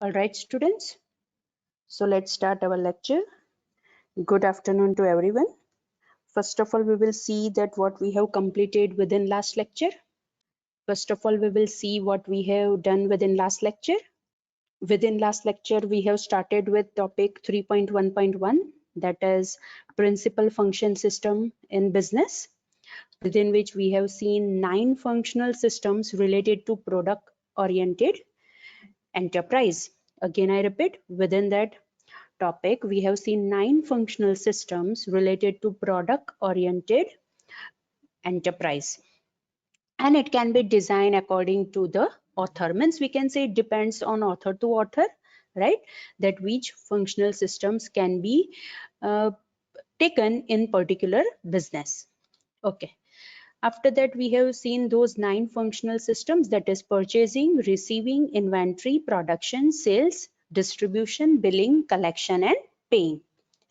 All right, students. So let's start our lecture. Good afternoon to everyone. First of all, we will see that what we have completed within last lecture. First of all, we will see what we have done within last lecture. Within last lecture, we have started with topic 3.1.1, that is principal function system in business, within which we have seen 9 functional systems related to product oriented enterprise. Again, I repeat, within that topic, we have seen 9 functional systems related to product oriented enterprise. And it can be designed according to the author. Means we can say it depends on author to author, right? That which functional systems can be taken in particular business. Okay. After that, we have seen those 9 functional systems, that is purchasing, receiving, inventory, production, sales, distribution, billing, collection and paying,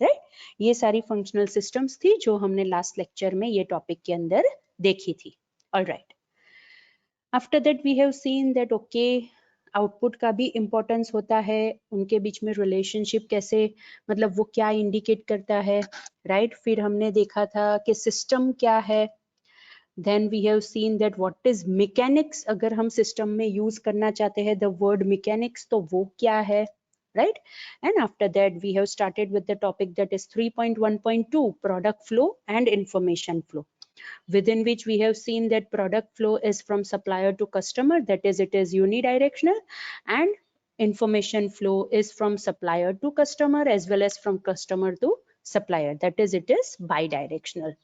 right? ये सारी functional systems थी जो हमने last lecture में ये topic के अंदर देखी थी. All right. After that, we have seen that okay, output का भी इम्पोर्टेंस होता है, उनके बीच में रिलेशनशिप कैसे, मतलब वो क्या इंडिकेट करता है, राइट? फिर हमने देखा था कि सिस्टम क्या है. Then we have seen that what is mechanics. अगर हम सिस्टम में यूज करना चाहते हैं the word mechanics, तो वो क्या है, right? And after that we have started with the topic that is 3.1.2 product flow and information flow, within which we have seen that product flow is from supplier to customer, that is it is unidirectional, and information flow is from supplier to customer as well as from customer to supplier, that is it is bidirectional.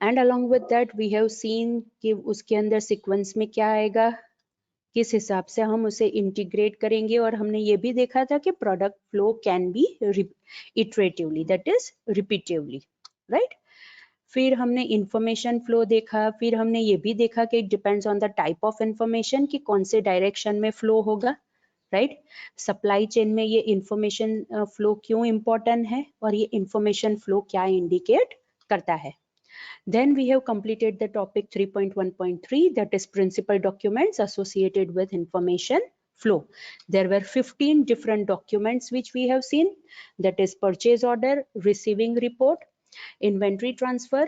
And along with that we have seen कि उसके अंदर sequence में क्या आएगा, किस हिसाब से हम उसे इंटीग्रेट करेंगे, और हमने ये भी देखा था कि product flow can be iteratively, that is repetitively, right? फिर हमने इंफॉर्मेशन फ्लो देखा, फिर हमने ये भी देखा कि it depends on the type of information कि कौन से डायरेक्शन में फ्लो होगा, राइट? सप्लाई चेन में ये इंफॉर्मेशन फ्लो क्यों इम्पोर्टेंट है और ये इंफॉर्मेशन फ्लो क्या इंडिकेट करता है. Then we have completed the topic 3.1.3, that is principal documents associated with information flow. There were 15 different documents which we have seen, that is purchase order, receiving report, inventory transfer,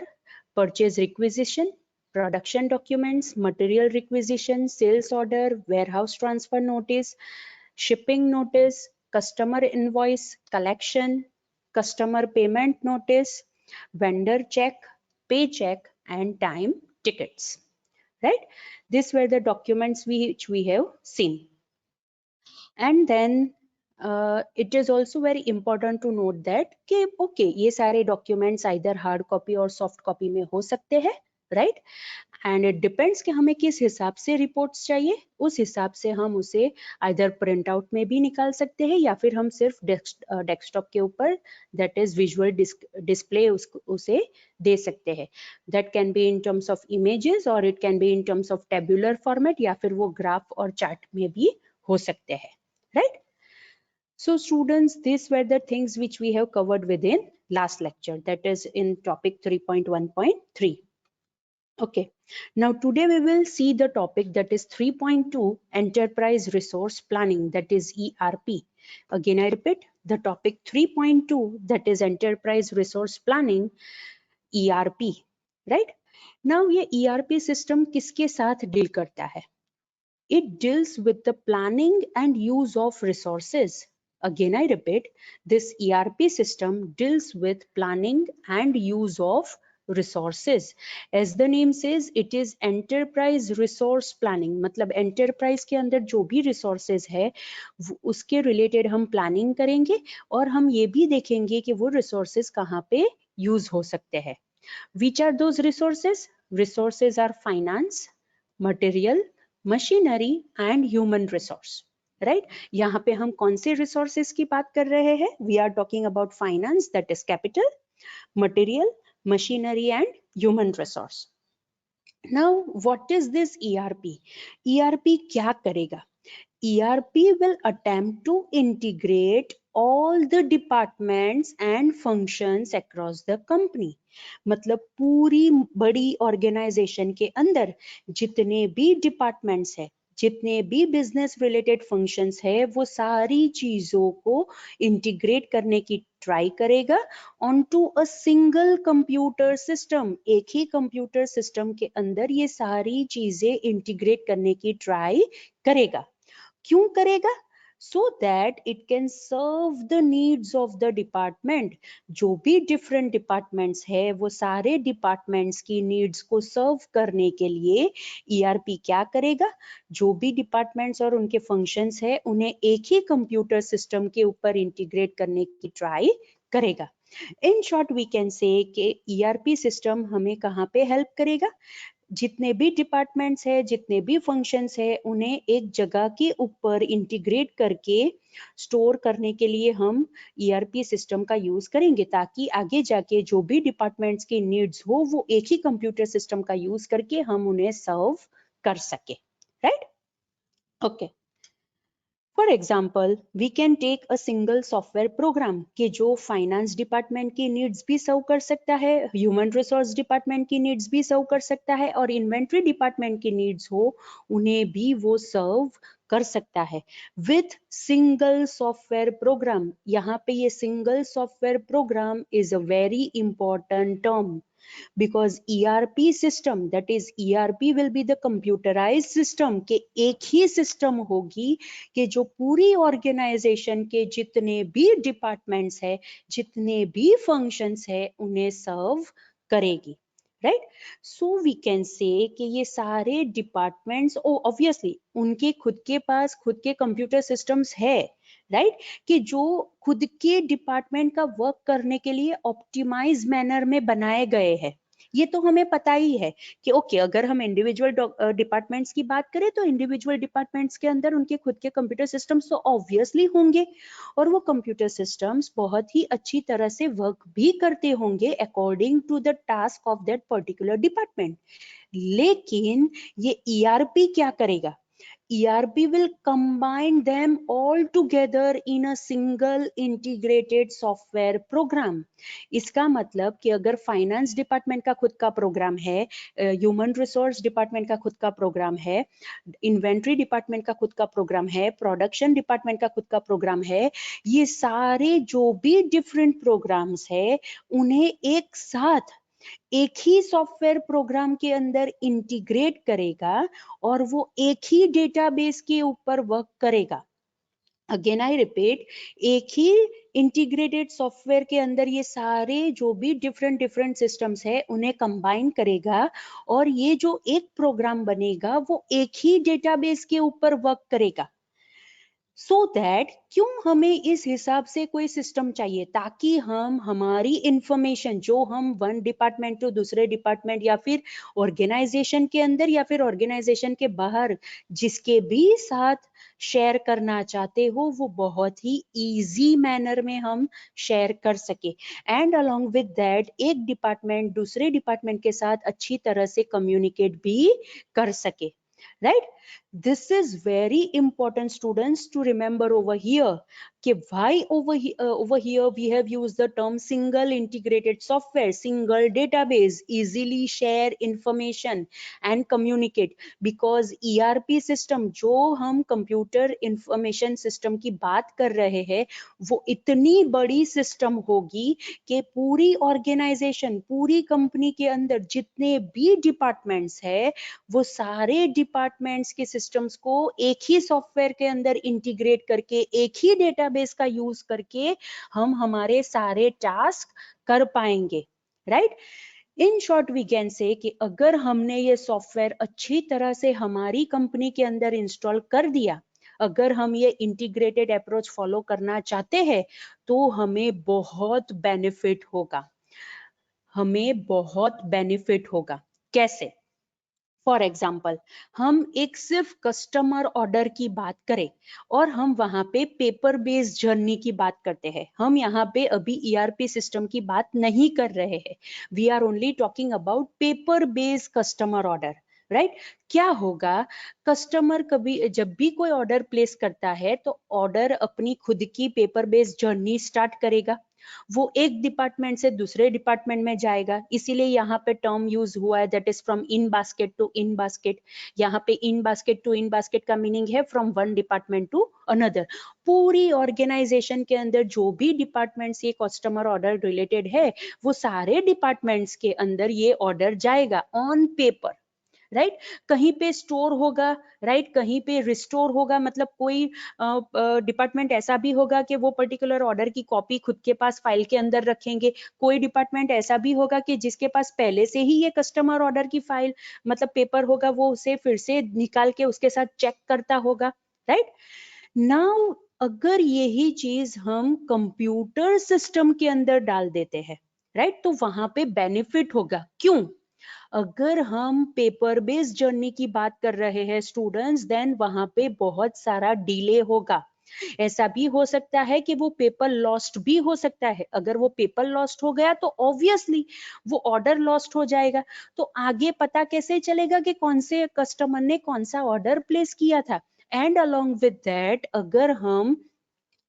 purchase requisition, production documents, material requisition, sales order, warehouse transfer notice, shipping notice, customer invoice, collection, customer payment notice, vendor check, paycheck and time tickets, right? These were the documents which we have seen. And then it is also very important to note that कि okay, ये सारे documents either hard copy और soft copy में हो सकते हैं, right? And it depends कि हमें किस हिसाब से रिपोर्ट्स चाहिए, उस हिसाब से हम उसे आइदर प्रिंट आउट में भी निकाल सकते हैं या फिर हम सिर्फ डेस्कटॉप के ऊपर दैट इज विजुअल डिस्प्ले उसे दे सकते हैं. That can be in terms of images और it can be in terms of tabular format, या फिर वो ग्राफ और चार्ट में भी हो सकते हैं, right? So students, these were the things which we have covered within last lecture, that is in topic 3.1.3. Okay, now today we will see the topic that is 3.2 enterprise resource planning, that is ERP. Again I repeat, the topic 3.2, that is enterprise resource planning, ERP, right? Now ये ERP system किसके साथ deal करता है? It deals with the planning and use of resources. Again I repeat, this ERP system deals with planning and use of resources. As the name says, it is enterprise resource planning. मतलब enterprise के अंदर जो भी resources है उसके related हम planning करेंगे और हम ये भी देखेंगे कि वो resources कहाँ पे use हो सकते हैं. Which are those resources? Resources are finance, material, machinery and human resource, right? यहाँ पे हम कौन से resources की बात कर रहे हैं? We are talking about finance, that is capital, material, machinery and human resource. Now what is this ERP? ERP क्या करेगा? ERP will attempt to integrate all the departments and functions across the company. मतलब पूरी बड़ी organization के अंदर जितने भी departments है, जितने भी बिजनेस रिलेटेड फंक्शंस है वो सारी चीजों को इंटीग्रेट करने की ट्राई करेगा ऑनटू अ सिंगल कंप्यूटर सिस्टम। एक ही कंप्यूटर सिस्टम के अंदर ये सारी चीजें इंटीग्रेट करने की ट्राई करेगा। क्यों करेगा? so that it can serve the needs of the department। जो भी डिफरेंट डिपार्टमेंट्स है वो सारे डिपार्टमेंट्स की नीड्स को सर्व करने के लिए ईआरपी क्या करेगा? जो भी डिपार्टमेंट्स और उनके फंक्शंस है उन्हें एक ही कंप्यूटर सिस्टम के ऊपर इंटीग्रेट करने की ट्राई करेगा। इन शॉर्ट वी कैन से कि ईआरपी सिस्टम हमें कहाँ पे हेल्प करेगा? जितने भी डिपार्टमेंट्स है, जितने भी फंक्शंस है, उन्हें एक जगह के ऊपर इंटीग्रेट करके स्टोर करने के लिए हम ईआरपी सिस्टम का यूज करेंगे, ताकि आगे जाके जो भी डिपार्टमेंट्स की नीड्स हो वो एक ही कंप्यूटर सिस्टम का यूज करके हम उन्हें सर्व कर सके। Right? Okay. For example we can take a single software program कि जो फाइनेंस डिपार्टमेंट की नीड्स भी सर्व कर सकता है, ह्यूमन रिसोर्स डिपार्टमेंट की नीड्स भी सर्व कर सकता है, और इन्वेंट्री डिपार्टमेंट की नीड्स हो उन्हें भी वो सर्व कर सकता है विथ सिंगल सॉफ्टवेयर प्रोग्राम। यहाँ पे ये single software programme is a very important term, because ERP system, that is ERP will be the computerized system के एक ही सिस्टम होगी कि जो पूरी ऑर्गेनाइजेशन के जितने भी डिपार्टमेंट्स है, जितने भी फंक्शंस है, उन्हें सर्व करेगी। Right? So we can say कि ये सारे डिपार्टमेंट्स ऑब्वियसली उनके खुद के पास खुद के कंप्यूटर सिस्टम्स है, राइट? कि जो खुद के डिपार्टमेंट का वर्क करने के लिए ऑप्टिमाइज मैनर में बनाए गए हैं। ये तो हमें पता ही है कि ओके, अगर हम इंडिविजुअल डिपार्टमेंट्स की बात करें तो इंडिविजुअल डिपार्टमेंट्स के अंदर उनके खुद के कंप्यूटर सिस्टम्स तो ऑब्वियसली होंगे, और वो कंप्यूटर सिस्टम्स बहुत ही अच्छी तरह से वर्क भी करते होंगे according to the task of that particular department. लेकिन ये ईआरपी क्या करेगा? ERP will combine them all together in a single integrated software program। इसका मतलब कि अगर फाइनेंस डिपार्टमेंट का खुद का प्रोग्राम है, ह्यूमन रिसोर्स डिपार्टमेंट का खुद का प्रोग्राम है, इन्वेंट्री डिपार्टमेंट का खुद का प्रोग्राम है, प्रोडक्शन डिपार्टमेंट का खुद का प्रोग्राम है, ये सारे जो भी डिफरेंट प्रोग्राम्स है उन्हें एक साथ एक ही सॉफ्टवेयर प्रोग्राम के अंदर इंटीग्रेट करेगा और वो एक ही डेटाबेस के ऊपर वर्क करेगा। अगेन आई रिपीट, एक ही इंटीग्रेटेड सॉफ्टवेयर के अंदर ये सारे जो भी डिफरेंट सिस्टम्स है उन्हें कंबाइन करेगा, और ये जो एक प्रोग्राम बनेगा वो एक ही डेटाबेस के ऊपर वर्क करेगा। सो दैट क्यों हमें इस हिसाब से कोई सिस्टम चाहिए? ताकि हम हमारी इंफॉर्मेशन जो हम वन डिपार्टमेंट टू दूसरे डिपार्टमेंट या फिर ऑर्गेनाइजेशन के अंदर या फिर ऑर्गेनाइजेशन के बाहर जिसके भी साथ शेयर करना चाहते हो वो बहुत ही इजी मैनर में हम शेयर कर सके, एंड अलोंग विद दैट एक डिपार्टमेंट दूसरे डिपार्टमेंट के साथ अच्छी तरह से कम्युनिकेट भी कर सके। Right? This is very important, students, to remember over here कि why over here we have used the term single integrated software, single database, easily share information and communicate, because ERP system जो हम computer information system की बात कर रहे हैं वो इतनी बड़ी सिस्टम होगी कि पूरी ऑर्गेनाइजेशन, पूरी कंपनी के अंदर जितने भी डिपार्टमेंट्स है वो सारे डिपार्टमेंट्स के सिस्टम्स को एक ही सॉफ्टवेयर के अंदर इंटीग्रेट करके एक ही डेटाबेस का यूज करके हम हमारे सारे टास्क कर पाएंगे। Right? In short we can say कि अगर हमने ये सॉफ्टवेयर अच्छी तरह से हमारी कंपनी के अंदर इंस्टॉल कर दिया, अगर हम ये इंटीग्रेटेड अप्रोच फॉलो करना चाहते हैं तो हमें बहुत बेनिफिट होगा। हमें बहुत बेनिफिट होगा। कैसे? फॉर एग्जाम्पल, हम एक सिर्फ कस्टमर ऑर्डर की बात करें और हम वहां पे पेपर बेस्ड जर्नी की बात करते हैं, हम यहाँ पे अभी ईआरपी सिस्टम की बात नहीं कर रहे हैं, we are only talking about paper based customer order. Right. क्या होगा, कस्टमर कभी जब भी कोई ऑर्डर प्लेस करता है तो ऑर्डर अपनी खुद की पेपर बेस्ड जर्नी स्टार्ट करेगा। वो एक डिपार्टमेंट से दूसरे डिपार्टमेंट में जाएगा, इसीलिए यहाँ पे टर्म यूज हुआ है that is from in basket to in basket. यहाँ पे in basket to in basket का मीनिंग है from one department to another. पूरी ऑर्गेनाइजेशन के अंदर जो भी डिपार्टमेंट्स ये कस्टमर ऑर्डर रिलेटेड है, वो सारे डिपार्टमेंट्स के अंदर ये ऑर्डर जाएगा ऑन पेपर, राइट। कहीं पे स्टोर होगा, राइट, कहीं पे रिस्टोर होगा, मतलब कोई डिपार्टमेंट ऐसा भी होगा कि वो पर्टिकुलर ऑर्डर की कॉपी खुद के पास फाइल के अंदर रखेंगे। कोई डिपार्टमेंट ऐसा भी होगा कि जिसके पास पहले से ही ये कस्टमर ऑर्डर की फाइल मतलब पेपर होगा, वो उसे फिर से निकाल के उसके साथ चेक करता होगा, राइट। नाउ अगर यही चीज हम कंप्यूटर सिस्टम के अंदर डाल देते हैं, राइट, तो वहां पे बेनिफिट होगा। क्यों? अगर हम पेपर बेस्ड जर्नी की बात कर रहे हैं स्टूडेंट्स, देन वहां पे बहुत सारा डिले होगा। ऐसा भी हो सकता है कि वो पेपर लॉस्ट भी हो सकता है। अगर वो पेपर लॉस्ट हो गया तो ऑब्वियसली वो ऑर्डर लॉस्ट हो जाएगा। तो आगे पता कैसे चलेगा कि कौन से कस्टमर ने कौन सा ऑर्डर प्लेस किया था। एंड अलोंग विद दैट, अगर हम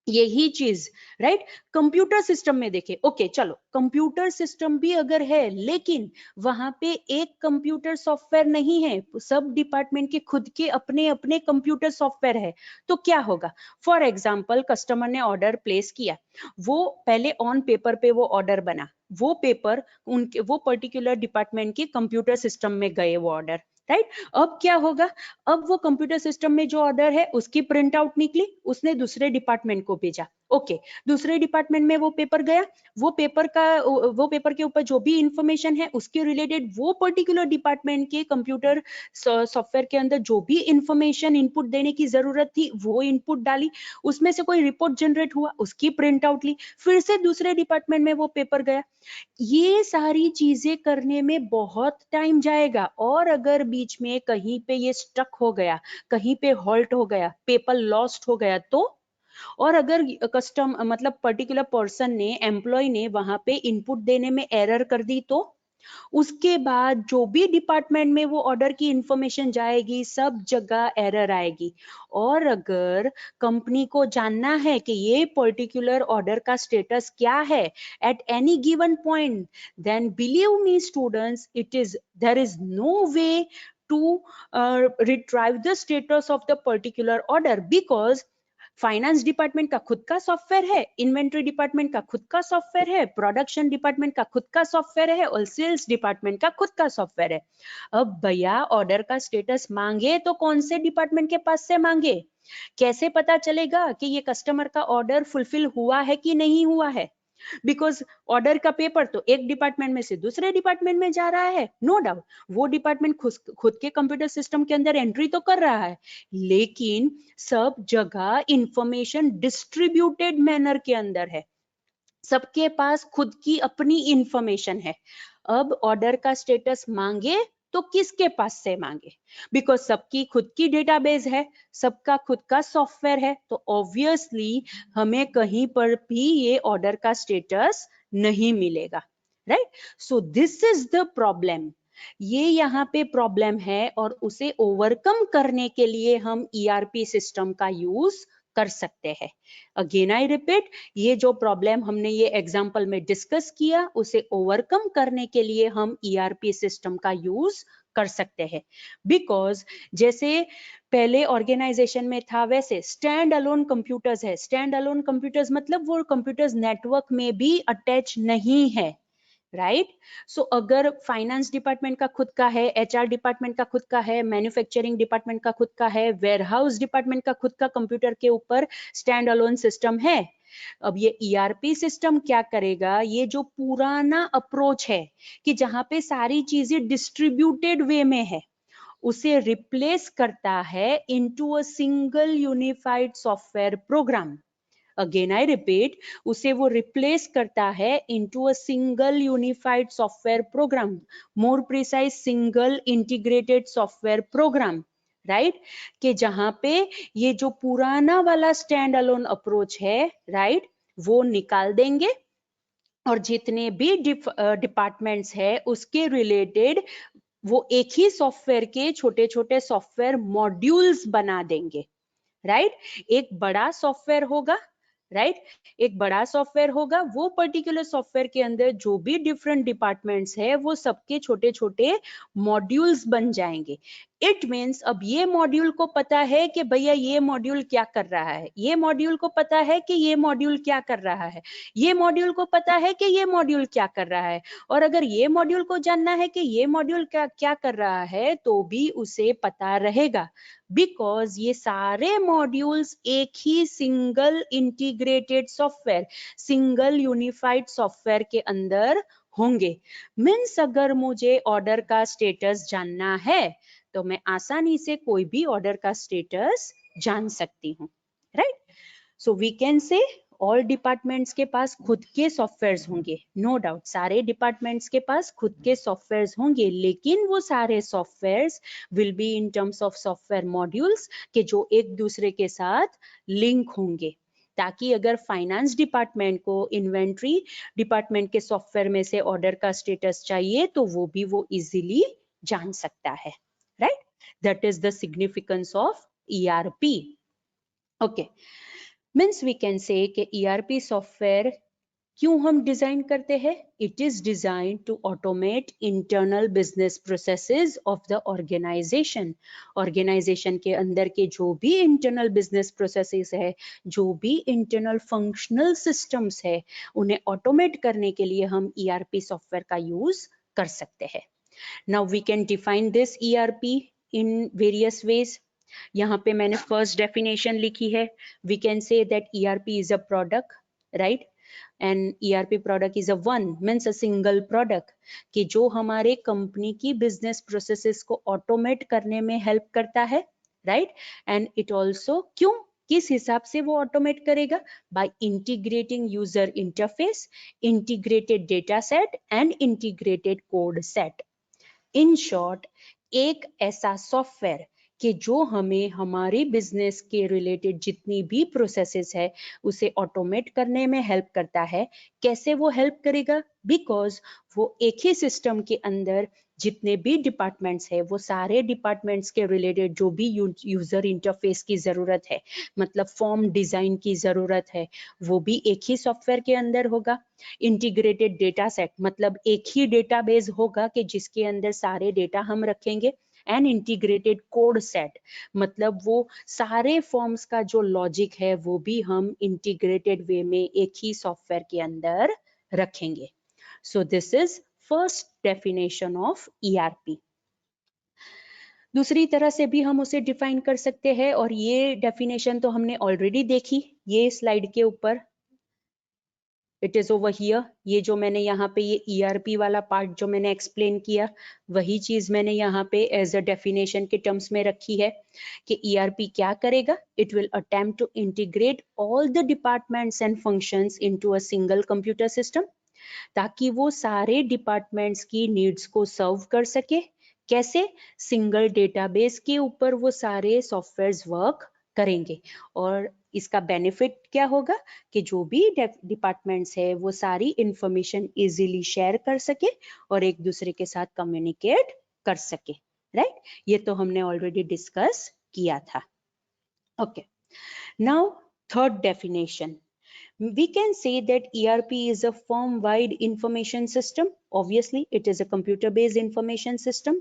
यही चीज, राइट, कंप्यूटर सिस्टम में देखे, ओके चलो कंप्यूटर सिस्टम भी अगर है, लेकिन वहां पे एक कंप्यूटर सॉफ्टवेयर नहीं है, सब डिपार्टमेंट के खुद के अपने अपने कंप्यूटर सॉफ्टवेयर है, तो क्या होगा? फॉर एग्जाम्पल कस्टमर ने ऑर्डर प्लेस किया, वो पहले ऑन पेपर पे वो ऑर्डर बना, वो पेपर उनके वो पर्टिकुलर डिपार्टमेंट के कंप्यूटर सिस्टम में गए वो ऑर्डर, राइट। अब क्या होगा? अब वो कंप्यूटर सिस्टम में जो ऑर्डर है उसकी प्रिंट आउट निकली, उसने दूसरे डिपार्टमेंट को भेजा, ओके, दूसरे डिपार्टमेंट में वो पेपर गया, वो पेपर के ऊपर जो भी इंफॉर्मेशन है उसके रिलेटेड वो पर्टिकुलर डिपार्टमेंट के कंप्यूटर सॉफ्टवेयर के अंदर जो भी इंफॉर्मेशन इनपुट देने की जरूरत थी वो इनपुट डाली, उसमें से कोई रिपोर्ट जनरेट हुआ, उसकी प्रिंट आउट ली, फिर से दूसरे डिपार्टमेंट में वो पेपर गया। ये सारी चीजें करने में बहुत टाइम जाएगा, और अगर बीच में कहीं पे ये स्टक हो गया, कहीं पे हॉल्ट हो गया, पेपर लॉस्ट हो गया तो, और अगर कस्टम मतलब पर्टिकुलर पर्सन ने, एम्प्लॉय ने वहां पे इनपुट देने में एरर कर दी तो उसके बाद जो भी डिपार्टमेंट में वो ऑर्डर की इंफॉर्मेशन जाएगी सब जगह एरर आएगी। और अगर कंपनी को जानना है कि ये पर्टिकुलर ऑर्डर का स्टेटस क्या है at any given point, then believe me students, it is there is no way to retrieve the status of the particular order, because finance department का खुद का सॉफ्टवेयर है, इन्वेंट्री डिपार्टमेंट का खुद का सॉफ्टवेयर है, प्रोडक्शन डिपार्टमेंट का खुद का सॉफ्टवेयर है, और सेल्स डिपार्टमेंट का खुद का सॉफ्टवेयर है। अब भैया ऑर्डर का स्टेटस मांगे तो कौन से डिपार्टमेंट के पास से मांगे? कैसे पता चलेगा कि ये कस्टमर का ऑर्डर फुलफिल हुआ है कि नहीं हुआ है? बिकॉज ऑर्डर का पेपर तो एक डिपार्टमेंट में से दूसरे डिपार्टमेंट में जा रहा है, नो डाउट वो डिपार्टमेंट खुद के कंप्यूटर सिस्टम के अंदर एंट्री तो कर रहा है, लेकिन सब जगह इंफॉर्मेशन डिस्ट्रीब्यूटेड मैनर के अंदर है, सबके पास खुद की अपनी इंफॉर्मेशन है। अब ऑर्डर का स्टेटस मांगे तो किसके पास से मांगे? बिकॉज सबकी खुद की डेटाबेस है, सबका खुद का सॉफ्टवेयर है, तो ऑब्वियसली हमें कहीं पर भी ये ऑर्डर का स्टेटस नहीं मिलेगा, right. So this is the problem, ये यहाँ पे प्रॉब्लम है, और उसे ओवरकम करने के लिए हम ईआरपी सिस्टम का यूज कर सकते हैं। अगेन आई रिपीट, ये जो प्रॉब्लम हमने ये एग्जांपल में डिस्कस किया, उसे ओवरकम करने के लिए हम ईआरपी सिस्टम का यूज कर सकते हैं। बिकॉज जैसे पहले ऑर्गेनाइजेशन में था, वैसे स्टैंड अलोन कंप्यूटर्स है। स्टैंड अलोन कंप्यूटर्स मतलब वो कंप्यूटर्स नेटवर्क में भी अटैच नहीं है, राइट। सो अगर फाइनेंस डिपार्टमेंट का खुद का है, एचआर डिपार्टमेंट का खुद का है, मैन्युफैक्चरिंग डिपार्टमेंट का खुद का है, वेयरहाउस डिपार्टमेंट का खुद का कंप्यूटर के ऊपर स्टैंड अलोन सिस्टम है। अब ये ईआरपी सिस्टम क्या करेगा? ये जो पुराना अप्रोच है कि जहां पे सारी चीजें डिस्ट्रीब्यूटेड वे में है, उसे रिप्लेस करता है into a single unified software program. Again I repeat, उसे वो रिप्लेस करता है into a single unified software program, more precise single integrated software program, right. कि जहां पे ये जो पुराना वाला स्टैंड अलोन अप्रोच है, राइट, वो निकाल देंगे, और जितने भी डिपार्टमेंट्स है उसके रिलेटेड वो एक ही सॉफ्टवेयर के छोटे छोटे सॉफ्टवेयर मॉड्यूल्स बना देंगे, राइट? एक बड़ा सॉफ्टवेयर होगा, राइट? एक बड़ा सॉफ्टवेयर होगा, वो पर्टिकुलर सॉफ्टवेयर के अंदर जो भी डिफरेंट डिपार्टमेंट्स है वो सबके छोटे छोटे मॉड्यूल्स बन जाएंगे। इट मीन्स अब ये मॉड्यूल को पता है कि भैया ये मॉड्यूल क्या कर रहा है, ये मॉड्यूल को पता है कि ये मॉड्यूल क्या कर रहा है, ये मॉड्यूल को पता है कि ये मॉड्यूल क्या कर रहा है। और अगर ये मॉड्यूल को जानना है कि ये मॉड्यूल क्या क्या कर रहा है तो भी उसे पता रहेगा, बिकॉज ये सारे मॉड्यूल्स एक ही single integrated software, single unified software के अंदर होंगे। मीन्स अगर मुझे ऑर्डर का स्टेटस जानना है तो मैं आसानी से कोई भी ऑर्डर का स्टेटस जान सकती हूँ, right? So we can say all departments के पास खुद के सॉफ्टवेयर्स होंगे, नो डाउट सारे डिपार्टमेंट्स के पास खुद के सॉफ्टवेयर्स होंगे, लेकिन वो सारे softwares will be in terms of software modules के जो एक दूसरे के साथ लिंक होंगे, ताकि अगर फाइनेंस डिपार्टमेंट को इन्वेंट्री डिपार्टमेंट के सॉफ्टवेयर में से ऑर्डर का स्टेटस चाहिए तो वो भी वो इजीली जान सकता है, right? That is the significance of ERP. Okay, means we can say कि ERP सॉफ्टवेयर क्यों हम डिजाइन करते हैं? It is design to automate internal business processes of the organization. Organization के अंदर के जो भी इंटरनल बिजनेस प्रोसेसेस है, जो भी इंटरनल फंक्शनल सिस्टम्स है, उन्हें ऑटोमेट करने के लिए हम ERP सॉफ्टवेयर का यूज कर सकते हैं। Now we can define this ERP in various ways. यहाँ पे मैंने फर्स्ट डेफिनेशन लिखी है, we can say that ERP is a product, right? And ERP product is a one means a single product कि जो हमारे कंपनी की business processes को ऑटोमेट करने में हेल्प करता है, राइट? एंड इट ऑल्सो क्यों, किस हिसाब से वो ऑटोमेट करेगा? By integrating user interface, integrated data set and integrated code set. In short, एक ऐसा सॉफ्टवेयर कि जो हमें हमारी बिजनेस के रिलेटेड जितनी भी प्रोसेसेस है उसे ऑटोमेट करने में हेल्प करता है। कैसे वो हेल्प करेगा? बिकॉज वो एक ही सिस्टम के अंदर जितने भी डिपार्टमेंट्स है वो सारे डिपार्टमेंट्स के रिलेटेड जो भी यूजर इंटरफेस की जरूरत है, मतलब फॉर्म डिजाइन की जरूरत है, वो भी एक ही सॉफ्टवेयर के अंदर होगा। इंटीग्रेटेड डेटा सेट मतलब एक ही डेटाबेस होगा कि जिसके अंदर सारे डेटा हम रखेंगे। एंड इंटीग्रेटेड कोड सेट मतलब वो सारे फॉर्म्स का जो लॉजिक है वो भी हम इंटीग्रेटेड वे में एक ही सॉफ्टवेयर के अंदर रखेंगे। सो this is first definition of ERP। दूसरी तरह से भी हम उसे डिफाइन कर सकते हैं, और ये डेफिनेशन तो हमने ऑलरेडी देखी ये स्लाइड के ऊपर, इट इज ओवर हियर। ये जो मैंने यहाँ पे ये ERP वाला पार्ट जो मैंने एक्सप्लेन किया, वही चीज मैंने यहाँ पे एज अ डेफिनेशन के टर्म्स में रखी है कि ERP क्या करेगा? It will attempt to integrate all the departments and functions into a single computer system, ताकि वो सारे डिपार्टमेंट्स की नीड्स को सर्व कर सके। कैसे? सिंगल डेटाबेस के ऊपर वो सारे सॉफ्टवेयर्स वर्क करेंगे। और इसका बेनिफिट क्या होगा कि जो भी डिपार्टमेंट्स है वो सारी इंफॉर्मेशन इजीली शेयर कर सके और एक दूसरे के साथ कम्युनिकेट कर सके, राइट? ये तो हमने ऑलरेडी डिस्कस किया था। Okay, now third definition, we can say that ERP is a firm-wide information system. Obviously, it is a computer-based information system.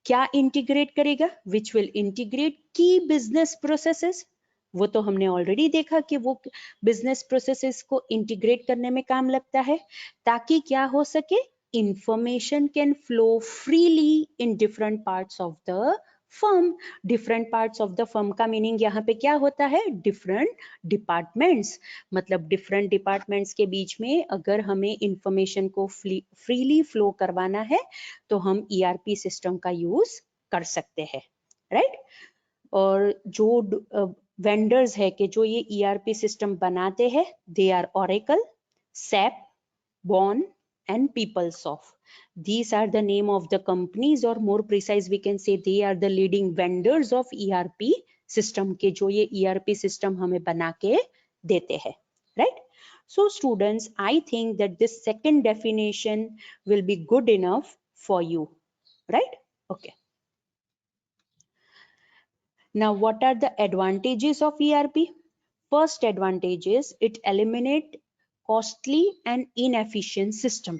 क्या इंटीग्रेट करेगा? Which will integrate key business processes. वो तो हमने ऑलरेडी देखा कि वो बिजनेस प्रोसेसेस को integrate करने में काम लगता है, ताकि क्या हो सके? Information can flow freely in different parts of the firm. Different parts of the firm का मीनिंग यहाँ पे क्या होता है? Different departments. मतलब डिफरेंट डिपार्टमेंट्स के बीच में अगर हमें इंफॉर्मेशन को फ्रीली फ्लो करवाना है तो हम ERP सिस्टम का यूज कर सकते हैं, राइट? और जो वेंडर्स है कि जो ये ERP सिस्टम बनाते हैं, they are Oracle, SAP, Bond and PeopleSoft. These are the name of the companies, or more precise we can say they are the leading vendors of ERP system के जो ये ERP system हमें बना के देते हैं, right? So students, I think that this second definition will be good enough for you. right? Okay. Now, what are the advantages of ERP? First advantage is it eliminate costly and inefficient system.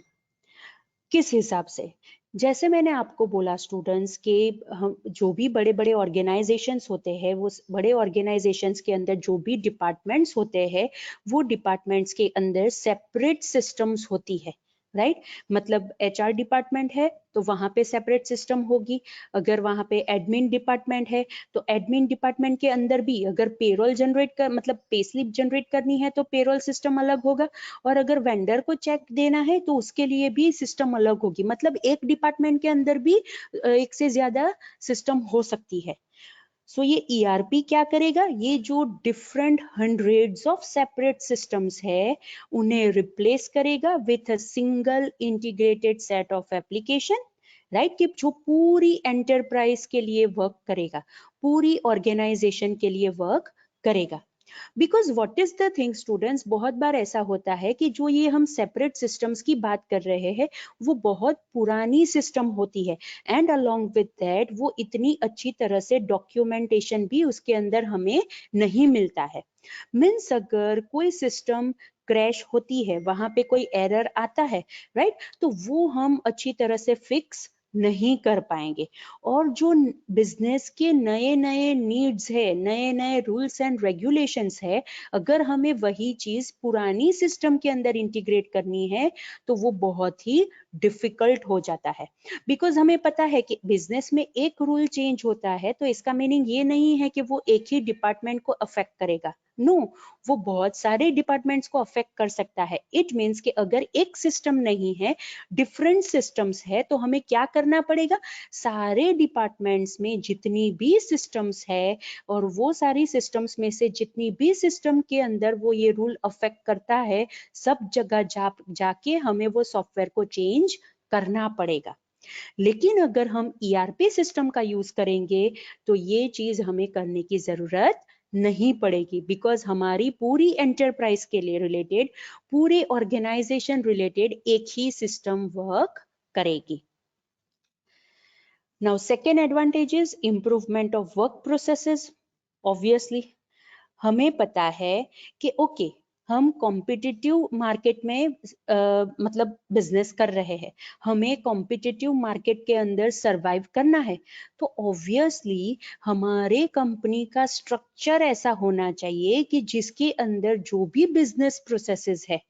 किस हिसाब से? जैसे मैंने आपको बोला students के हम जो भी बड़े बड़े ऑर्गेनाइजेशंस होते हैं, वो बड़े ऑर्गेनाइजेशंस के अंदर जो भी डिपार्टमेंट्स होते हैं, वो डिपार्टमेंट्स के अंदर सेपरेट सिस्टम्स होती है, राइट? मतलब HR डिपार्टमेंट है तो वहां पे सेपरेट सिस्टम होगी। अगर वहां पे एडमिन डिपार्टमेंट है तो एडमिन डिपार्टमेंट के अंदर भी अगर पेरोल जनरेट कर मतलब पे स्लिप जनरेट करनी है तो पेरोल सिस्टम अलग होगा, और अगर वेंडर को चेक देना है तो उसके लिए भी सिस्टम अलग होगी। मतलब एक डिपार्टमेंट के अंदर भी एक से ज्यादा सिस्टम हो सकती है। सो ये ERP क्या करेगा? ये जो different hundreds of separate systems है उन्हें रिप्लेस करेगा with a single integrated set of application, right? कि जो पूरी एंटरप्राइज के लिए वर्क करेगा, पूरी ऑर्गेनाइजेशन के लिए वर्क करेगा। Because what is the thing students, बहुत बार ऐसा होता है कि जो ये हम सेपरेट सिस्टम्स की बात कर रहे हैं वो बहुत पुरानी सिस्टम होती है, एंड अलोंग विद दैट वो इतनी अच्छी तरह से डॉक्यूमेंटेशन भी उसके अंदर हमें नहीं मिलता है। मीन्स अगर कोई सिस्टम क्रैश होती है, वहां पे कोई एरर आता है, राइट? तो वो हम अच्छी तरह से फिक्स नहीं कर पाएंगे। और जो बिजनेस के नए नए नीड्स है, नए नए रूल्स एंड रेगुलेशंस है, अगर हमें वही चीज पुरानी सिस्टम के अंदर इंटीग्रेट करनी है तो वो बहुत ही डिफिकल्ट हो जाता है। बिकॉज हमें पता है कि बिजनेस में एक रूल चेंज होता है तो इसका मीनिंग ये नहीं है कि वो एक ही डिपार्टमेंट को अफेक्ट करेगा। नो, वो बहुत सारे डिपार्टमेंट्स को अफेक्ट कर सकता है। इट मीन्स कि अगर एक सिस्टम नहीं है, डिफरेंट सिस्टम्स है, तो हमें क्या करना पड़ेगा? सारे डिपार्टमेंट्स में जितनी भी सिस्टम्स है और वो सारी सिस्टम्स में से जितनी भी सिस्टम के अंदर वो ये रूल अफेक्ट करता है, सब जगह जाके हमें वो सॉफ्टवेयर को चेंज करना पड़ेगा। लेकिन अगर हम ERP सिस्टम का यूज करेंगे तो ये चीज हमें करने की जरूरत नहीं पड़ेगी, बिकॉज हमारी पूरी एंटरप्राइज के लिए रिलेटेड, पूरे ऑर्गेनाइजेशन रिलेटेड एक ही सिस्टम वर्क करेगी। Now, second advantage is improvement of work processes. Obviously, हमें पता है कि ओके हम कॉम्पिटिटिव मार्केट में मतलब बिजनेस कर रहे हैं, हमें कॉम्पिटिटिव मार्केट के अंदर सरवाइव करना है, तो ऑब्वियसली हमारे कंपनी का स्ट्रक्चर ऐसा होना चाहिए कि जिसके अंदर जो भी बिजनेस प्रोसेसेस है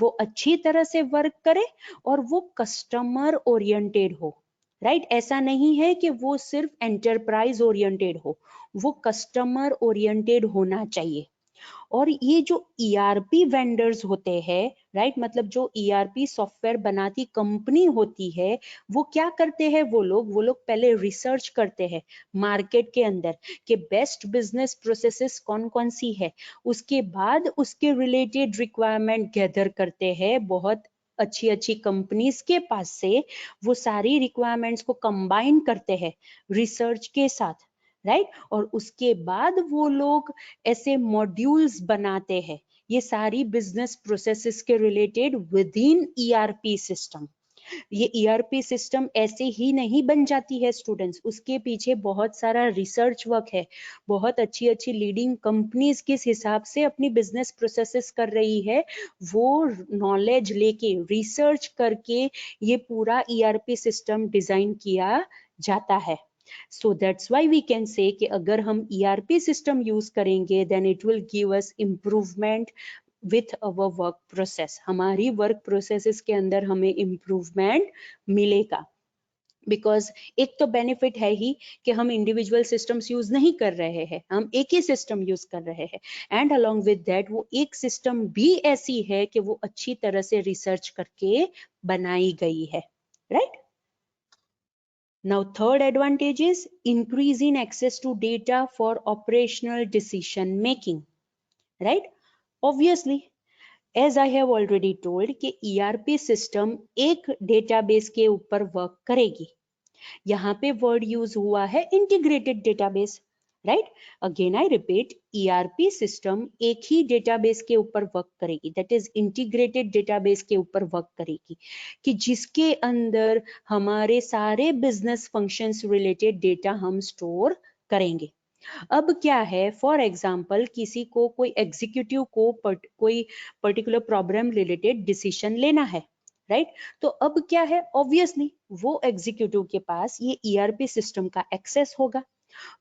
वो अच्छी तरह से वर्क करे और वो कस्टमर ओरिएंटेड हो, राइट? ऐसा नहीं है कि वो सिर्फ एंटरप्राइज ओरिएंटेड हो, वो कस्टमर ओरिएंटेड होना चाहिए। और ये जो ERP वेंडर्स होते हैं, राइट, मतलब जो ERP सॉफ्टवेयर बनाती कंपनी होती है, वो क्या करते हैं? वो लोग पहले रिसर्च करते हैं मार्केट के अंदर कि बेस्ट बिजनेस प्रोसेसेस कौन कौन सी है, उसके बाद उसके रिलेटेड रिक्वायरमेंट गैदर करते हैं बहुत अच्छी अच्छी कंपनीज के पास से, वो सारी रिक्वायरमेंट्स को कंबाइन करते हैं रिसर्च के साथ, राइट? और उसके बाद वो लोग ऐसे मॉड्यूल्स बनाते हैं ये सारी बिजनेस प्रोसेसेस के related with in ERP system. ये ERP सिस्टम ऐसे ही नहीं बन जाती है स्टूडेंट्स, उसके पीछे बहुत सारा रिसर्च वर्क है। बहुत अच्छी अच्छी लीडिंग कंपनीज किस हिसाब से अपनी बिजनेस प्रोसेसेस कर रही है, वो नॉलेज लेके रिसर्च करके ये पूरा ERP सिस्टम डिजाइन किया जाता है। So that's why we can say कि अगर हम ERP सिस्टम यूज करेंगे then it will give us improvement with our work process. हमारी वर्क प्रोसेसेस के अंदर हमें इम्प्रूवमेंट मिलेगा। बिकॉज एक तो बेनिफिट है ही कि हम इंडिविजुअल सिस्टम्स यूज नहीं कर रहे हैं, हम एक ही सिस्टम यूज कर रहे हैं, एंड अलोंग विद दैट वो एक सिस्टम भी ऐसी है कि वो अच्छी तरह से रिसर्च करके बनाई गई है, right? Now, third advantage is increase in access to data for operational decision making, right? Obviously, as I have already told कि ERP system एक database के ऊपर work करेगी। यहाँ पे word use हुआ है integrated database, right. Again I repeat, ERP system एक ही डेटाबेस के ऊपर वर्क करेगी, दैट इज इंटीग्रेटेड डेटाबेस के ऊपर वर्क करेगी, कि जिसके अंदर हमारे सारे बिजनेस फंक्शंस रिलेटेड डेटा हम स्टोर करेंगे। अब क्या है, फॉर एग्जाम्पल किसी को, कोई एग्जीक्यूटिव को कोई पर्टिकुलर प्रॉब्लम रिलेटेड डिसीजन लेना है, राइट तो अब क्या है, ऑब्वियसली वो एग्जीक्यूटिव के पास ये ईआरपी सिस्टम का एक्सेस होगा,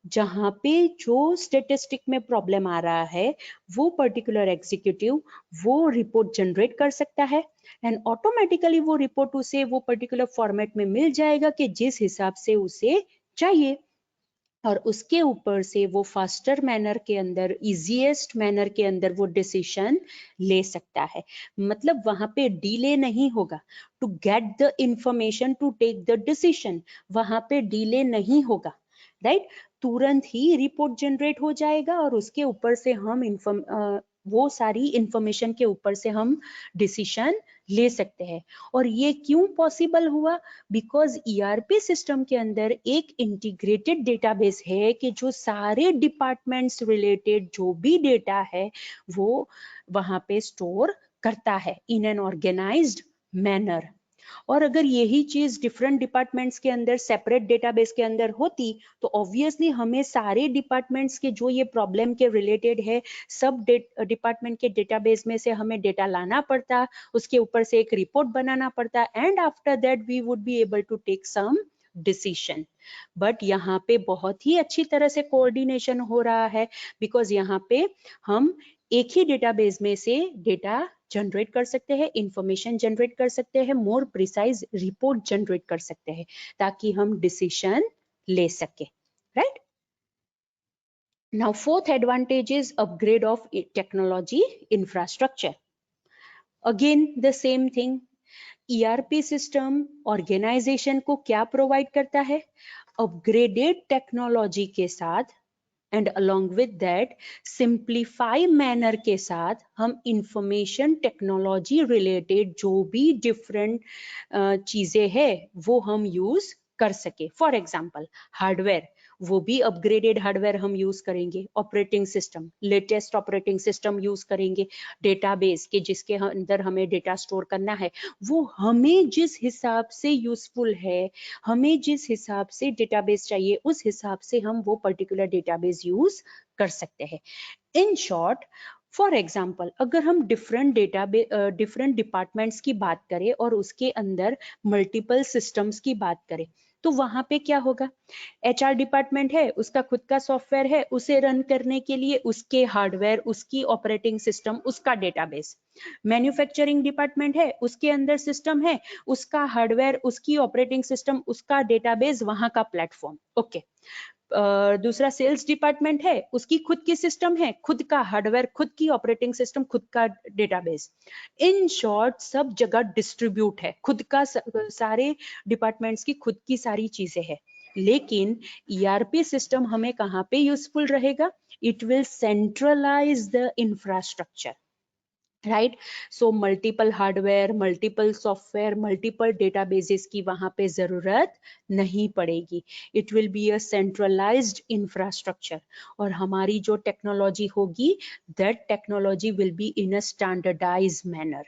जहां पे जो स्टेटिस्टिक में प्रॉब्लम आ रहा है वो पर्टिकुलर एग्जीक्यूटिव वो रिपोर्ट जनरेट कर सकता है, एंड ऑटोमेटिकली वो रिपोर्ट उसे वो पर्टिकुलर फॉर्मेट में मिल जाएगा कि जिस हिसाब से उसे चाहिए, और उसके ऊपर से वो फास्टर मैनर के अंदर, इजीएस्ट मैनर के अंदर वो डिसीजन ले सकता है। मतलब वहां पे डिले नहीं होगा to get the information to take the decision, वहां पे डिले नहीं होगा, राइट तुरंत ही रिपोर्ट जनरेट हो जाएगा और उसके ऊपर से हम वो सारी इंफॉर्मेशन के ऊपर से हम डिसीजन ले सकते हैं। और ये क्यों पॉसिबल हुआ, बिकॉज ईआरपी सिस्टम के अंदर एक इंटीग्रेटेड डेटाबेस है कि जो सारे डिपार्टमेंट्स रिलेटेड जो भी डेटा है वो वहां पे स्टोर करता है इन एन ऑर्गेनाइज्ड मैनर। और अगर यही चीज डिफरेंट डिपार्टमेंट्स के अंदर सेपरेट डेटाबेस के अंदर होती तो ऑब्वियसली हमें सारे डिपार्टमेंट्स के जो ये प्रॉब्लम के रिलेटेड है सब डिपार्टमेंट के डेटाबेस में से हमें डेटा लाना पड़ता, उसके ऊपर से एक रिपोर्ट बनाना पड़ता, and after that we would be able to take some decision. But यहाँ पे बहुत ही अच्छी तरह से कोऑर्डिनेशन हो रहा है, बिकॉज यहाँ पे हम एक ही डेटाबेस में से डेटा जनरेट कर सकते हैं, इंफॉर्मेशन जनरेट कर सकते हैं, मोर प्रिसाइज रिपोर्ट जनरेट कर सकते हैं, ताकि हम डिसीजन ले सके, right. Now fourth advantage is upgrade of technology infrastructure. Again the same thing, ERP system organization को क्या प्रोवाइड करता है, अपग्रेडेड टेक्नोलॉजी के साथ and along with that simplify manner के साथ हम इंफॉर्मेशन टेक्नोलॉजी रिलेटेड जो भी डिफरेंट चीजें हैं वो हम यूज कर सके। फॉर एग्जाम्पल हार्डवेयर, वो भी अपग्रेडेड हार्डवेयर हम यूज करेंगे, operating system latest operating system use करेंगे, डेटाबेस के जिसके अंदर हमें डेटा स्टोर करना है वो हमें जिस हिसाब से यूजफुल है, हमें जिस हिसाब से डेटाबेस चाहिए उस हिसाब से हम वो पर्टिकुलर डेटाबेस यूज कर सकते हैं। इन शॉर्ट, फॉर एग्जाम्पल अगर हम डिफरेंट डिपार्टमेंट्स की बात करें और उसके अंदर मल्टीपल सिस्टम्स की बात करें तो वहां पे क्या होगा, एचआर डिपार्टमेंट है, उसका खुद का सॉफ्टवेयर है, उसे रन करने के लिए उसके हार्डवेयर, उसकी ऑपरेटिंग सिस्टम, उसका डेटाबेस। मैन्युफैक्चरिंग डिपार्टमेंट है, उसके अंदर सिस्टम है, उसका हार्डवेयर, उसकी ऑपरेटिंग सिस्टम, उसका डेटाबेस, वहां का प्लेटफॉर्म, ओके। दूसरा सेल्स डिपार्टमेंट है, उसकी खुद की सिस्टम है, खुद का हार्डवेयर, खुद की ऑपरेटिंग सिस्टम, खुद का डेटाबेस। इन शॉर्ट सब जगह डिस्ट्रीब्यूट है, खुद का सारे डिपार्टमेंट्स की खुद की सारी चीजें है। लेकिन ईआरपी सिस्टम हमें कहाँ पे यूजफुल रहेगा, it will centralize the infrastructure, right. So multiple hardware, multiple software, multiple databases की वहां पे जरूरत नहीं पड़ेगी, it will be a centralized infrastructure. और हमारी जो टेक्नोलॉजी होगी that technology will be in a standardize manner,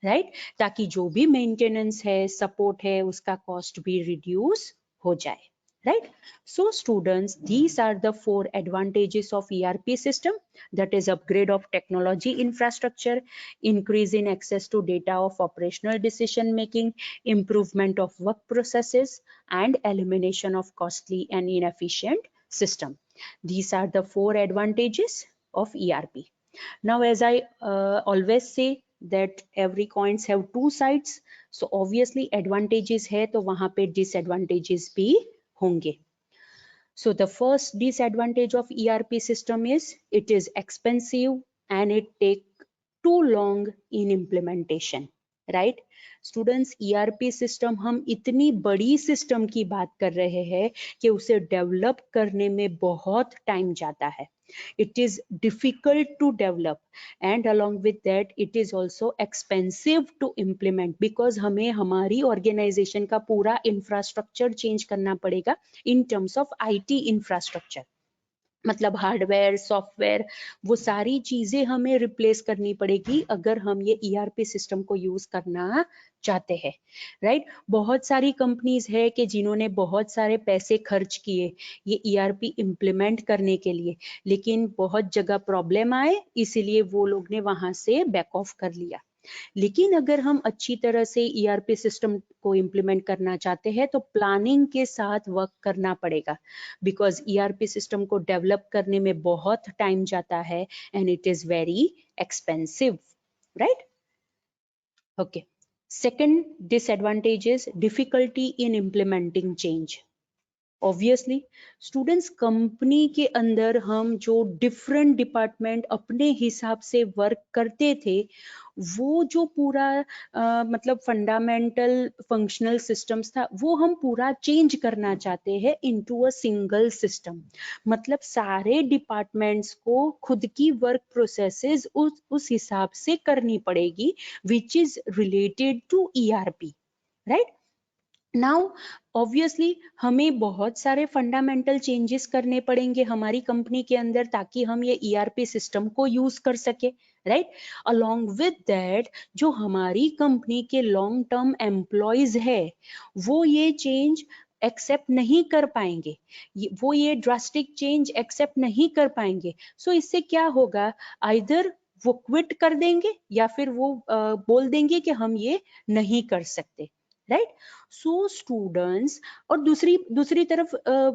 right, ताकि जो भी मेंटेनेंस है, सपोर्ट है, उसका कॉस्ट भी रिड्यूस हो जाए, right? So students, these are the 4 advantages of ERP system, that is upgrade of technology infrastructure, increase in access to data of operational decision making, improvement of work processes, and elimination of costly and inefficient system. These are the 4 advantages of ERP. Now, as I always say that every coins have two sides, so obviously advantages है तो वहाँ पे disadvantages भी होंगे. So the first disadvantage of ERP system is it is expensive and it take too long in implementation, right? Students, ERP system हम इतनी बड़ी system की बात कर रहे हैं कि उसे develop करने में बहुत time जाता है. It is difficult to develop and along with that it is also expensive to implement because हमें हमारी organization का पूरा infrastructure change करना पड़ेगा in terms of IT infrastructure. मतलब हार्डवेयर, सॉफ्टवेयर, वो सारी चीजें हमें रिप्लेस करनी पड़ेगी अगर हम ये ईआरपी सिस्टम को यूज करना चाहते हैं, राइट। बहुत सारी कंपनीज है कि जिन्होंने बहुत सारे पैसे खर्च किए ये ईआरपी इम्प्लीमेंट करने के लिए, लेकिन बहुत जगह प्रॉब्लम आए, इसीलिए वो लोग ने वहां से बैक ऑफ कर लिया। लेकिन अगर हम अच्छी तरह से ईआरपी सिस्टम को इम्प्लीमेंट करना चाहते हैं तो प्लानिंग के साथ वर्क करना पड़ेगा, बिकॉज ईआरपी सिस्टम को डेवलप करने में बहुत टाइम जाता है and it is very expensive, right. Okay, second disadvantage is difficulty in implementing change. Obviously students, company के अंदर हम जो डिफरेंट डिपार्टमेंट अपने हिसाब से वर्क करते थे, वो जो पूरा मतलब फंडामेंटल फंक्शनल सिस्टम्स था वो हम पूरा चेंज करना चाहते हैं इनटू अ सिंगल सिस्टम। मतलब सारे डिपार्टमेंट्स को खुद की वर्क प्रोसेसेस उस हिसाब से करनी पड़ेगी which is related to ERP, right. Now obviously हमें बहुत सारे फंडामेंटल चेंजेस करने पड़ेंगे हमारी कंपनी के अंदर ताकि हम ये ईआरपी सिस्टम को यूज कर सके, राइट। अलोंग विद दैट जो हमारी कंपनी के लॉन्ग टर्म एम्प्लॉयज है वो ये चेंज एक्सेप्ट नहीं कर पाएंगे, वो ये ड्रास्टिक चेंज एक्सेप्ट नहीं कर पाएंगे। सो इससे क्या होगा, आइदर वो क्विट कर देंगे या फिर वो बोल देंगे कि हम ये नहीं कर सकते, राइट। सो स्टूडेंट्स, और दूसरी दूसरी तरफ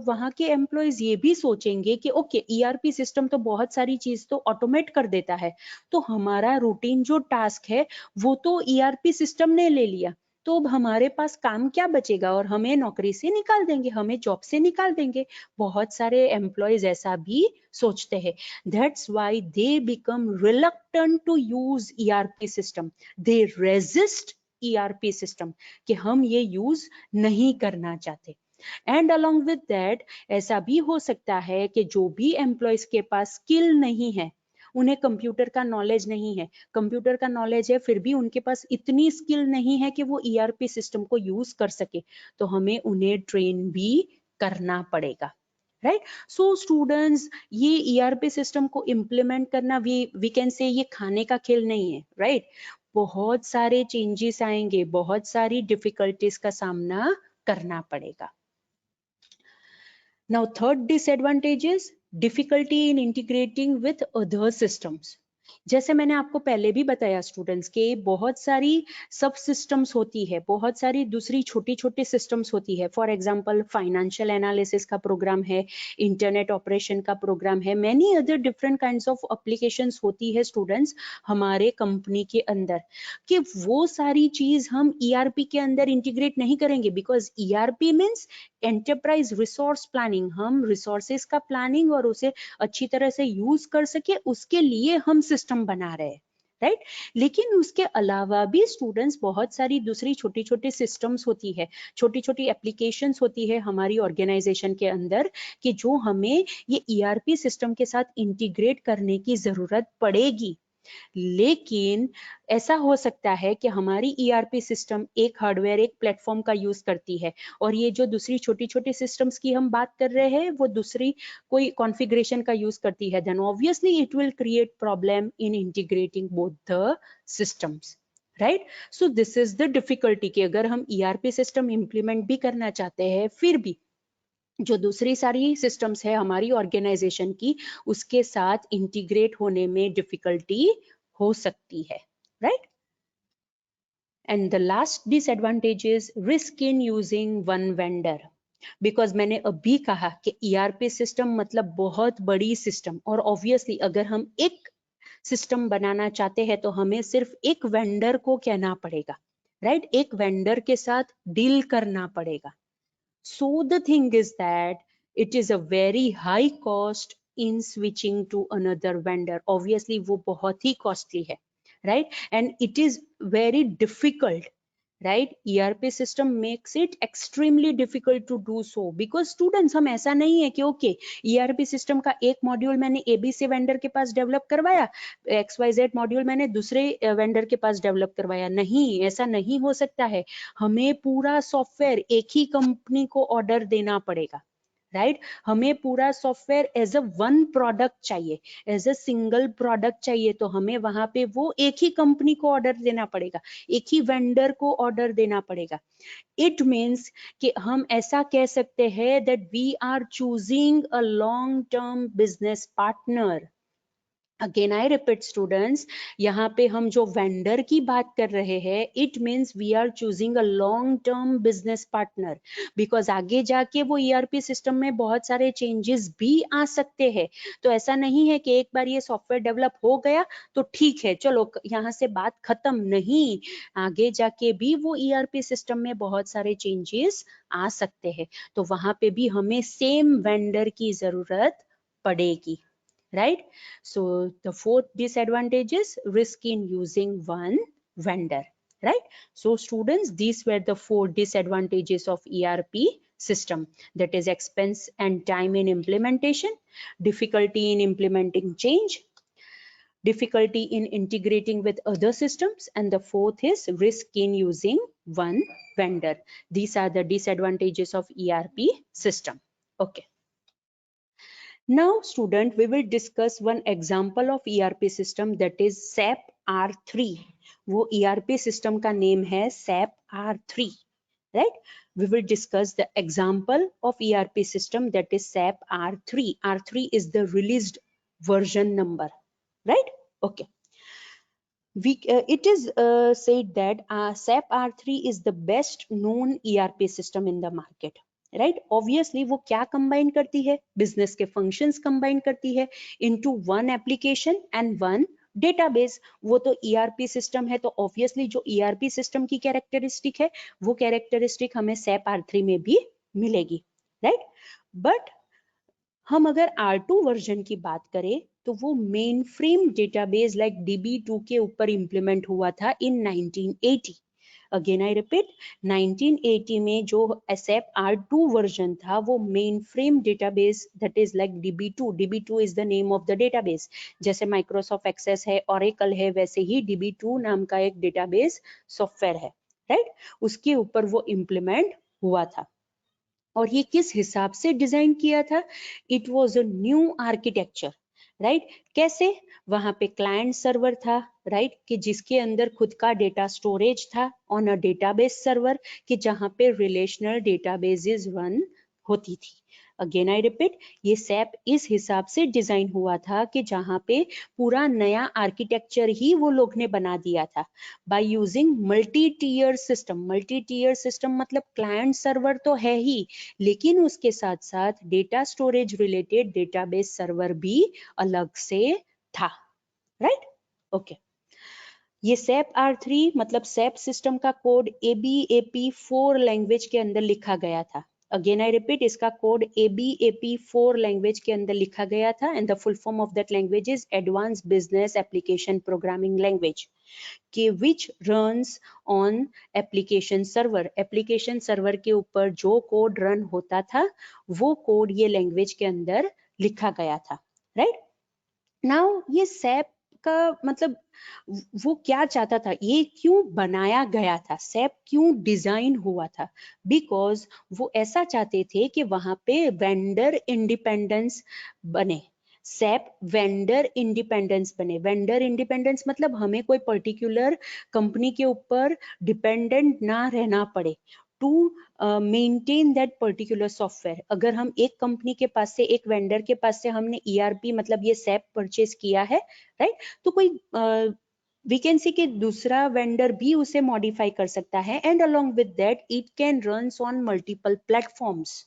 वहां के एम्प्लॉयज ये भी सोचेंगे कि ओके ईआरपी सिस्टम तो बहुत सारी चीज तो ऑटोमेट कर देता है, तो हमारा रूटीन जो टास्क है वो तो ईआरपी सिस्टम ने ले लिया, तो अब हमारे पास काम क्या बचेगा और हमें नौकरी से निकाल देंगे, हमें जॉब से निकाल देंगे। बहुत सारे एम्प्लॉयज ऐसा भी सोचते हैं। That's why they become reluctant to use ERP system, they resist ERP system कि हम ये यूज नहीं करना चाहते। एंड अलोंग विद दैट ऐसा भी हो सकता है कि जो भी एम्प्लॉयज के पास स्किल नहीं है, उन्हें कंप्यूटर का नॉलेज नहीं है, कंप्यूटर का नॉलेज है फिर भी उनके पास इतनी स्किल नहीं है कि वो ईआरपी सिस्टम को यूज कर सके, तो हमें उन्हें ट्रेन भी करना पड़ेगा, राइट। सो स्टूडेंट्स, ये ईआरपी सिस्टम को इम्प्लीमेंट करना वी कैन से ये खाने का खेल नहीं है, राइट। बहुत सारे चेंजेस आएंगे, बहुत सारी डिफिकल्टीज का सामना करना पड़ेगा। Now, third disadvantage is difficulty in integrating with other systems. जैसे मैंने आपको पहले भी बताया स्टूडेंट्स के बहुत सारी सब सिस्टम्स होती है, बहुत सारी दूसरी छोटी छोटी सिस्टम्स होती है। फॉर एग्जांपल फाइनेंशियल एनालिसिस का प्रोग्राम है, इंटरनेट ऑपरेशन का प्रोग्राम है, many other different kinds of applications होती है स्टूडेंट्स हमारे कंपनी के अंदर, कि वो सारी चीज हम ईआरपी के अंदर इंटीग्रेट नहीं करेंगे, because ERP means enterprise resource planning. हम रिसोर्सेस का प्लानिंग और उसे अच्छी तरह से यूज कर सके उसके लिए हम सिस्टम बना रहे हैं, राइट। लेकिन उसके अलावा भी स्टूडेंट्स बहुत सारी दूसरी छोटी छोटी सिस्टम्स होती है, छोटी छोटी एप्लीकेशंस होती है हमारी ऑर्गेनाइजेशन के अंदर कि जो हमें ये ईआरपी सिस्टम के साथ इंटीग्रेट करने की जरूरत पड़ेगी। लेकिन ऐसा हो सकता है कि हमारी ईआरपी सिस्टम एक हार्डवेयर एक प्लेटफॉर्म का यूज करती है और ये जो दूसरी छोटी छोटी सिस्टम्स की हम बात कर रहे हैं वो दूसरी कोई कॉन्फ़िगरेशन का यूज करती है, then obviously it will create problem in integrating both the systems, right. So this is the difficulty कि अगर हम ईआरपी सिस्टम इंप्लीमेंट भी करना चाहते हैं फिर भी जो दूसरी सारी सिस्टम्स है हमारी ऑर्गेनाइजेशन की उसके साथ इंटीग्रेट होने में डिफिकल्टी हो सकती है, right. And the last disadvantage is risk in using one vendor, because मैंने अभी कहा कि ईआरपी सिस्टम मतलब बहुत बड़ी सिस्टम, और ऑब्वियसली अगर हम एक सिस्टम बनाना चाहते हैं तो हमें सिर्फ एक वेंडर को कहना पड़ेगा, राइट। एक वेंडर के साथ डील करना पड़ेगा। So the thing is that it is a very high cost in switching to another vendor. Obviously वो बहुत ही costly है, right? And it is very difficult, right? ERP system makes it extremely difficult to do so because students हम ऐसा नहीं है कि okay ERP system का एक मॉड्यूल मैंने ABC वेंडर के पास डेवलप करवाया, XYZ मॉड्यूल मैंने दूसरे वेंडर के पास डेवलप करवाया, नहीं, ऐसा नहीं हो सकता है। हमें पूरा सॉफ्टवेयर एक ही कंपनी को ऑर्डर देना पड़ेगा, राइट हमें पूरा software as a one product चाहिए, एज अ सिंगल प्रोडक्ट चाहिए, तो हमें वहां पे वो एक ही कंपनी को ऑर्डर देना पड़ेगा, एक ही वेंडर को ऑर्डर देना पड़ेगा। इट मीन्स कि हम ऐसा कह सकते हैं that we are choosing a long term business partner. Again I repeat students, यहाँ पे हम जो वेंडर की बात कर रहे हैं, it means we are choosing a long term business partner, because आगे जाके वो ईआरपी सिस्टम में बहुत सारे चेंजेस भी आ सकते हैं। तो ऐसा नहीं है कि एक बार ये सॉफ्टवेयर डेवलप हो गया तो ठीक है चलो यहाँ से बात खत्म, नहीं, आगे जाके भी वो ईआरपी सिस्टम में बहुत सारे चेंजेस आ सकते हैं, तो वहां पे भी हमें सेम वेंडर की जरूरत पड़ेगी, right? So the fourth disadvantage is risk in using one vendor, right? So students, these were the 4 disadvantages of ERP system, that is expense and time in implementation, difficulty in implementing change, difficulty in integrating with other systems, and the fourth is risk in using one vendor. These are the disadvantages of ERP system. Okay. Now student, we will discuss one example of ERP system, that is SAP R3. वो ERP system का name है SAP R3, right? We will discuss the example of ERP system, that is SAP R3. R3 is the released version number, right? Okay. It is said that SAP R3 is the best known ERP system in the market. Right obviously वो क्या combine करती है, business के functions combine करती है into one application and one database. वो तो ERP system है, तो ऑब्वियसली जो ईआरपी सिस्टम की कैरेक्टरिस्टिक है वो कैरेक्टरिस्टिक हमें SAP R3 में भी मिलेगी, राइट? बट हम अगर R2 वर्जन की बात करें तो वो main frame database like DB2 के ऊपर इंप्लीमेंट हुआ था इन 1980। अगेन आई रिपीट, 1980 में जो SAP R2 वर्जन था वो main frame database that is like DB2। DB2 is the name of the database. जैसे माइक्रोसॉफ्ट एक्सेस है, ओरेकल है, वैसे ही DB2 नाम का एक डेटाबेस सॉफ्टवेयर है, राइट? उसके ऊपर वो इंप्लीमेंट हुआ था। और ये किस हिसाब से डिजाइन किया था? It was a new architecture, right? कैसे? वहां पे क्लाइंट सर्वर था, राइट, कि जिसके अंदर खुद का डेटा स्टोरेज था ऑन अ डेटाबेस सर्वर, कि जहां पे रिलेशनल डेटाबेसेस रन होती थी। अगेन आई रिपीट, ये SAP इस हिसाब से डिजाइन हुआ था कि जहां पे पूरा नया आर्किटेक्चर ही वो लोग ने बना दिया था by using multi tier system. Multi tier system मतलब क्लाइंट सर्वर तो है ही, लेकिन उसके साथ साथ data storage related database server भी अलग से था, राइट? ओके। ये SAP R3 मतलब SAP सिस्टम का कोड ABAP4 लैंग्वेज के अंदर लिखा गया था। अगेन आई रिपीट, इसका कोड ABAP4 लैंग्वेज के अंदर लिखा गया था, and the full form of that language is advance business application programming language, कि which runs on application server. Application server के ऊपर जो कोड रन होता था वो कोड ये लैंग्वेज के अंदर लिखा गया था, राइट? नाउ ये SAP का मतलब वो क्या चाहता था, ये क्यों बनाया गया था, SAP क्यों डिजाइन हुआ था? बिकॉज वो ऐसा चाहते थे कि वहां पे वेंडर इंडिपेंडेंस बने। SAP वेंडर इंडिपेंडेंस बने। वेंडर इंडिपेंडेंस मतलब हमें कोई पर्टिकुलर कंपनी के ऊपर डिपेंडेंट ना रहना पड़े to maintain that particular software. अगर हम एक कंपनी के पास से, एक वेंडर के पास से हमने ERP मतलब ये SAP परचेज किया है, राइट, तो कोई वी कैन सी कि दूसरा वेंडर भी उसे मॉडिफाई कर सकता है, and along with that it can runs on multiple platforms.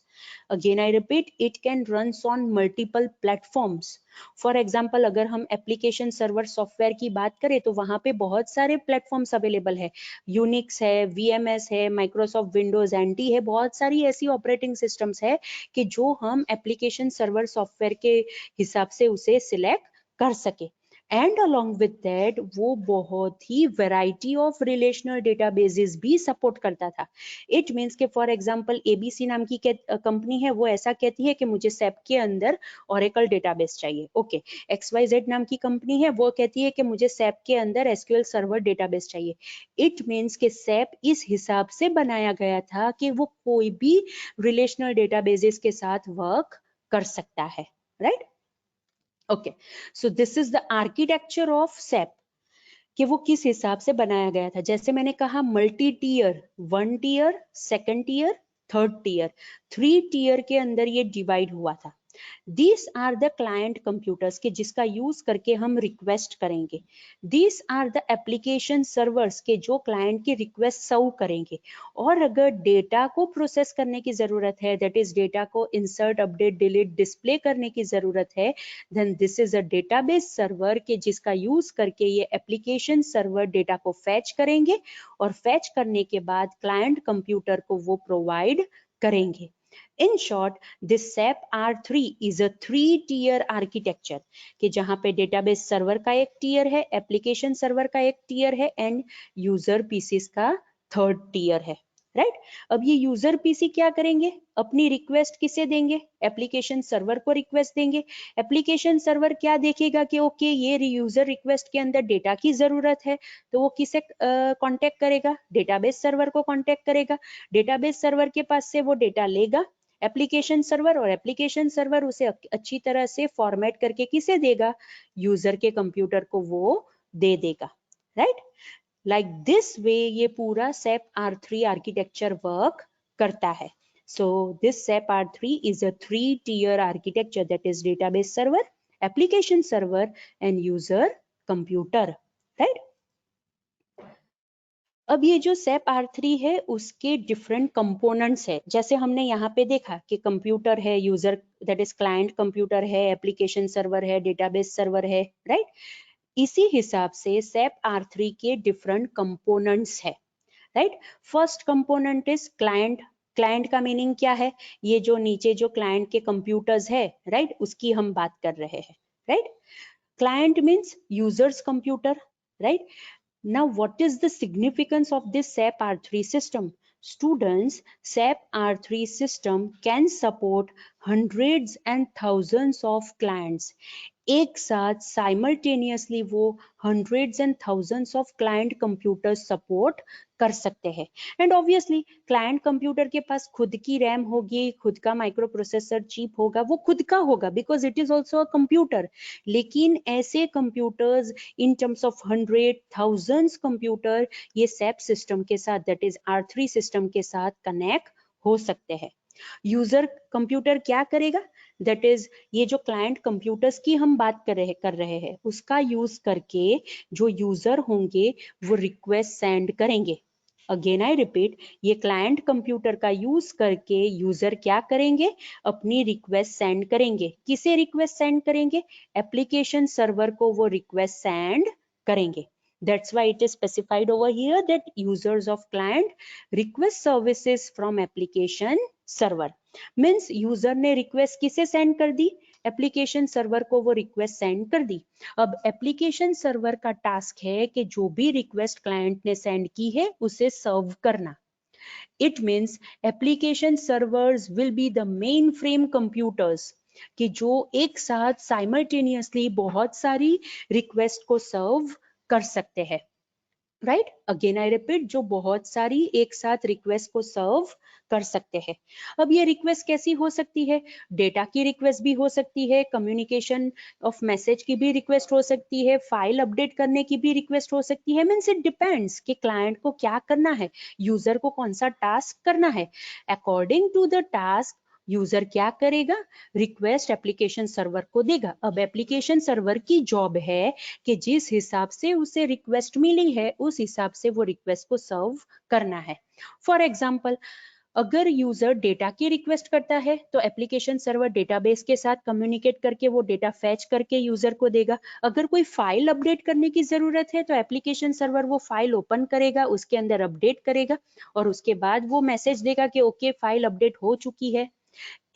Again I repeat, it can runs on multiple platforms. For example, अगर हम एप्लीकेशन सर्वर सॉफ्टवेयर की बात करें तो वहां पे बहुत सारे प्लेटफॉर्म्स अवेलेबल है। यूनिक्स है, VMS है, माइक्रोसॉफ्ट विंडोज NT है, बहुत सारी ऐसी ऑपरेटिंग सिस्टम्स है कि जो हम एप्लीकेशन सर्वर सॉफ्टवेयर के हिसाब से उसे सिलेक्ट कर सके। एंड अलोंग विद दैट वो बहुत ही वैरायटी ऑफ रिलेशनल डेटाबेसेस भी सपोर्ट करता था। इट मीन्स के फॉर एग्जांपल एबीसी नाम की कंपनी है, वो ऐसा कहती है कि मुझे सैप के अंदर ओरेकल डेटाबेस चाहिए। ओके, XYZ नाम की कंपनी है, वो कहती है कि मुझे सैप के अंदर एसक्यूएल सर्वर डेटाबेस चाहिए। इट मीन्स के सैप इस हिसाब से बनाया गया था कि वो कोई भी रिलेशनल डेटाबेसेस के साथ वर्क कर सकता है, right? Okay, so this is the architecture of SAP कि वो किस हिसाब से बनाया गया था। जैसे मैंने कहा multi tier, 1 tier, 2nd tier, 3rd tier, 3 tier के अंदर ये डिवाइड हुआ था। These are the client computers के जिसका यूज करके हम रिक्वेस्ट करेंगे। These are the application servers के जो क्लाइंट की रिक्वेस्ट सर्व करेंगे। और अगर डेटा को प्रोसेस करने की जरूरत है, दैट इज डेटा को इंसर्ट, अपडेट, डिलीट, डिस्प्ले करने की जरूरत है, then this is a database server के जिसका यूज करके ये एप्लीकेशन सर्वर डेटा को फैच करेंगे और फैच करने के बाद क्लाइंट कंप्यूटर को वो प्रोवाइड करेंगे। In short, this SAP R3 is a 3-tier architecture कि जहां पे डेटाबेस सर्वर का एक टीयर है, एप्लीकेशन सर्वर का एक टीयर है एंड यूजर पीसीस का 3rd टीयर है, राइट? अब ये यूजर पीसी क्या करेंगे? अपनी रिक्वेस्ट किसे देंगे? एप्लीकेशन सर्वर को रिक्वेस्ट देंगे। एप्लीकेशन सर्वर क्या देखेगा कि ओके ये यूजर रिक्वेस्ट के अंदर डेटा की जरूरत है, तो वो किसे कांटेक्ट करेगा? डेटाबेस सर्वर को कांटेक्ट करेगा। डेटाबेस सर्वर के पास से वो डेटा लेगा एप्लीकेशन सर्वर, और एप्लीकेशन सर्वर उसे अच्छी तरह से फॉर्मेट करके किसे देगा? यूजर के कंप्यूटर को वो दे देगा, राइट? लाइक दिस वे ये पूरा SAP R3 आर्किटेक्चर वर्क करता है। So this SAP R3 is a 3-tier architecture, that is database server, application server and user computer, right? अब ये जो SAP R3 है उसके डिफरेंट कंपोनेंट्स है। जैसे हमने यहाँ पे देखा कि कंप्यूटर है, user that is client computer है, एप्लीकेशन सर्वर है, डेटाबेस सर्वर है, राइट? इसी हिसाब से SAP R3 के डिफरेंट कंपोनेंट्स है, right? First component is client. Client का मीनिंग क्या है? ये जो नीचे जो क्लाइंट के कंप्यूटर्स है, राइट, उसकी हम बात कर रहे हैं, right? Client means users computer, right? Now what is the significance of this SAP R3 system? Students, SAP R3 system can support hundreds and thousands of clients. एक साथ साइमल्टेनियसली वो hundreds and thousands of client computer support कर सकते हैं। And obviously client computer के पास खुद की रैम होगी, खुद का माइक्रो प्रोसेसर चिप होगा, वो खुद का होगा because it is also a computer. लेकिन ऐसे computers in terms of hundred thousands computer ये SAP सिस्टम के साथ, दैट इज R3 सिस्टम के साथ कनेक्ट हो सकते हैं। यूजर कंप्यूटर क्या करेगा? दैट इज ये जो क्लाइंट कंप्यूटर्स की हम बात कर रहे हैं उसका यूज करके जो यूजर होंगे वो रिक्वेस्ट सेंड करेंगे। अगेन आई रिपीट, ये क्लाइंट कंप्यूटर का यूज करके यूजर क्या करेंगे? अपनी रिक्वेस्ट सेंड करेंगे। किसे रिक्वेस्ट सेंड करेंगे? एप्लीकेशन सर्वर को वो रिक्वेस्ट सेंड करेंगे। That's why it is specified over here that users of client request services from application server. Means user ने रिक्वेस्ट किसे सेंड कर दी? एप्लीकेशन सर्वर को वो रिक्वेस्ट सेंड कर दी। अब एप्लीकेशन सर्वर का टास्क है कि जो भी रिक्वेस्ट क्लाइंट ने सेंड की है उसे सर्व करना। It means application servers will be the mainframe computers कि जो एक साथ साइमल्टेनियसली बहुत सारी रिक्वेस्ट को सर्व कर सकते हैं, राइट? अगेन आई रिपीट, जो बहुत सारी एक साथ रिक्वेस्ट को सर्व कर सकते हैं। अब ये रिक्वेस्ट कैसी हो सकती है? डेटा की रिक्वेस्ट भी हो सकती है, कम्युनिकेशन ऑफ मैसेज की भी रिक्वेस्ट हो सकती है, फाइल अपडेट करने की भी रिक्वेस्ट हो सकती है। मीन्स इट डिपेंड्स कि क्लाइंट को क्या करना है, यूजर को कौन सा टास्क करना है। According to the task user क्या करेगा? रिक्वेस्ट एप्लीकेशन सर्वर को देगा। अब एप्लीकेशन सर्वर की जॉब है कि जिस हिसाब से उसे रिक्वेस्ट मिली है उस हिसाब से वो रिक्वेस्ट को सर्व करना है। फॉर एग्जाम्पल, अगर यूजर डेटा की रिक्वेस्ट करता है तो एप्लीकेशन सर्वर डेटाबेस के साथ कम्युनिकेट करके वो डेटा फैच करके यूजर को देगा। अगर कोई फाइल अपडेट करने की जरूरत है तो एप्लीकेशन सर्वर वो फाइल ओपन करेगा, उसके अंदर अपडेट करेगा और उसके बाद वो मैसेज देगा कि ओके फाइल अपडेट हो चुकी है।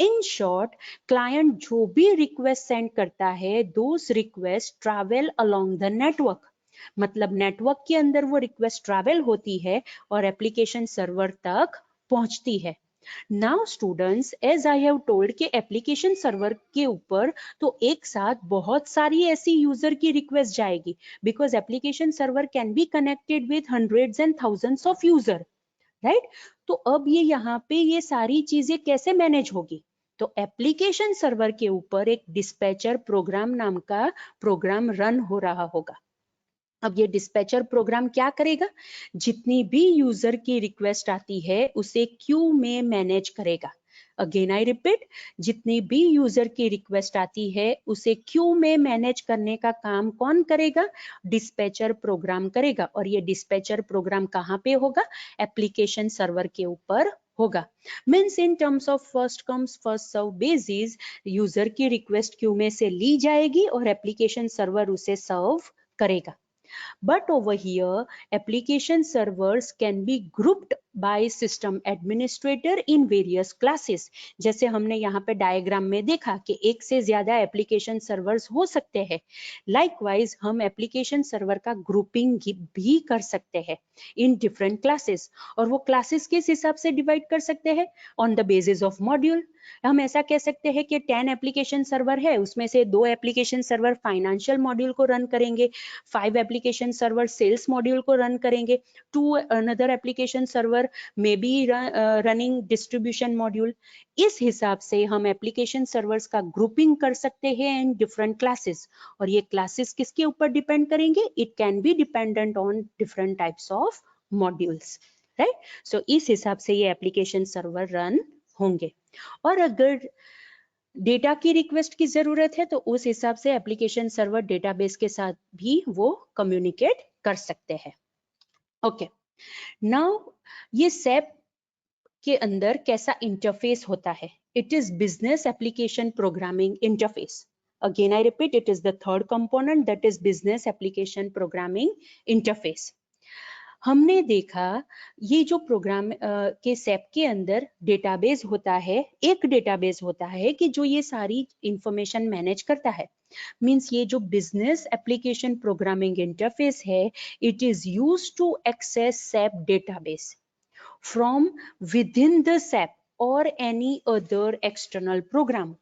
इन शॉर्ट, क्लाइंट जो भी रिक्वेस्ट सेंड करता है, those request travel along the network. मतलब नेटवर्क के अंदर वो रिक्वेस्ट ट्रैवल होती है और एप्लीकेशन सर्वर तक पहुंचती है। Now students, as I have told कि एप्लीकेशन सर्वर के ऊपर तो एक साथ बहुत सारी ऐसी यूजर की रिक्वेस्ट जाएगी, because application server can be connected with hundreds and thousands of user, right. तो अब ये यहाँ पे ये सारी चीजें कैसे मैनेज होगी? तो एप्लीकेशन सर्वर के ऊपर एक डिस्पैचर प्रोग्राम नाम का प्रोग्राम रन हो रहा होगा। अब ये डिस्पैचर प्रोग्राम क्या करेगा? जितनी भी यूजर की रिक्वेस्ट आती है उसे क्यू में मैनेज करेगा। अगेन आई रिपीट, जितनी भी यूजर की रिक्वेस्ट आती है उसे क्यू में मैनेज करने का काम कौन करेगा? डिस्पैचर प्रोग्राम करेगा। और ये डिस्पैचर प्रोग्राम कहाँ पे होगा? एप्लीकेशन सर्वर के ऊपर होगा। Means in terms of first comes first serve basis, user की रिक्वेस्ट क्यू में से ली जाएगी और एप्लीकेशन सर्वर उसे सर्व करेगा। But over here, application servers can be grouped by system administrator in various classes. जैसे हमने यहाँ पे डायग्राम में देखा कि एक से ज्यादा एप्लीकेशन सर्वर्स हो सकते हैं। Likewise, हम एप्लीकेशन सर्वर का ग्रुपिंग भी कर सकते हैं इन डिफरेंट क्लासेस। और वो क्लासेस किस हिसाब से डिवाइड कर सकते हैं? On the basis of module. हम ऐसा कह सकते हैं कि 10 एप्लीकेशन सर्वर है, उसमें से 2 एप्लीकेशन सर्वर फाइनेंशियल मॉड्यूल को रन करेंगे, 5 एप्लीकेशन सर्वर सेल्स मॉड्यूल को रन करेंगे, 2 another application server may be running distribution module. इस हिसाब से हम एप्लीकेशन सर्वर्स का ग्रुपिंग कर सकते हैं इन डिफरेंट क्लासेस। और ये क्लासेस किसके ऊपर डिपेंड करेंगे? It can be dependent on different types of modules, right. So इस हिसाब से ये एप्लीकेशन सर्वर रन होंगे। और अगर डेटा की रिक्वेस्ट की जरूरत है तो उस हिसाब से एप्लीकेशन सर्वर डेटाबेस के साथ भी वो कम्युनिकेट कर सकते हैं। ओके, नाउ ये SAP के अंदर कैसा इंटरफेस होता है? It is business application programming interface. Again, I repeat, it is the third component, that is business application programming interface. हमने देखा ये जो प्रोग्राम के SAP के अंदर डेटाबेस होता है, एक डेटाबेस होता है कि जो ये सारी इंफॉर्मेशन मैनेज करता है। मींस ये जो बिजनेस एप्लीकेशन प्रोग्रामिंग इंटरफेस है, it is used to access SAP database from within the SAP और any other external program.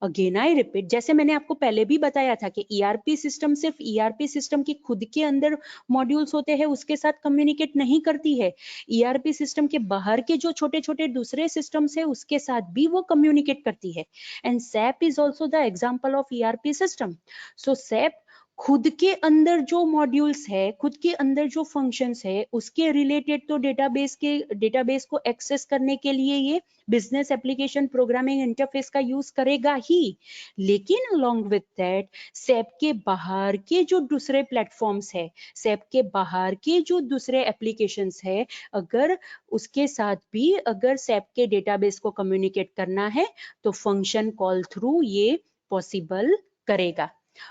Again I repeat, जैसे मैंने आपको पहले भी बताया था कि ERP सिस्टम सिर्फ ERP सिस्टम के खुद के अंदर मॉड्यूल्स होते हैं उसके साथ कम्युनिकेट नहीं करती है। ERP सिस्टम के बाहर के जो छोटे छोटे दूसरे सिस्टम्स है उसके साथ भी वो कम्युनिकेट करती है। And SAP is also the example of ERP system. So SAP खुद के अंदर जो मॉड्यूल्स है, खुद के अंदर जो फंक्शंस है, उसके रिलेटेड तो डेटाबेस को एक्सेस करने के लिए ये बिजनेस एप्लीकेशन प्रोग्रामिंग इंटरफेस का यूज करेगा ही। लेकिन अलोंग विद दैट SAP के बाहर के जो दूसरे प्लेटफॉर्म्स है, SAP के बाहर के जो दूसरे एप्लीकेशंस है, अगर उसके साथ भी अगर SAP के डेटाबेस को कम्युनिकेट करना है तो फंक्शन कॉल थ्रू ये पॉसिबल करेगा।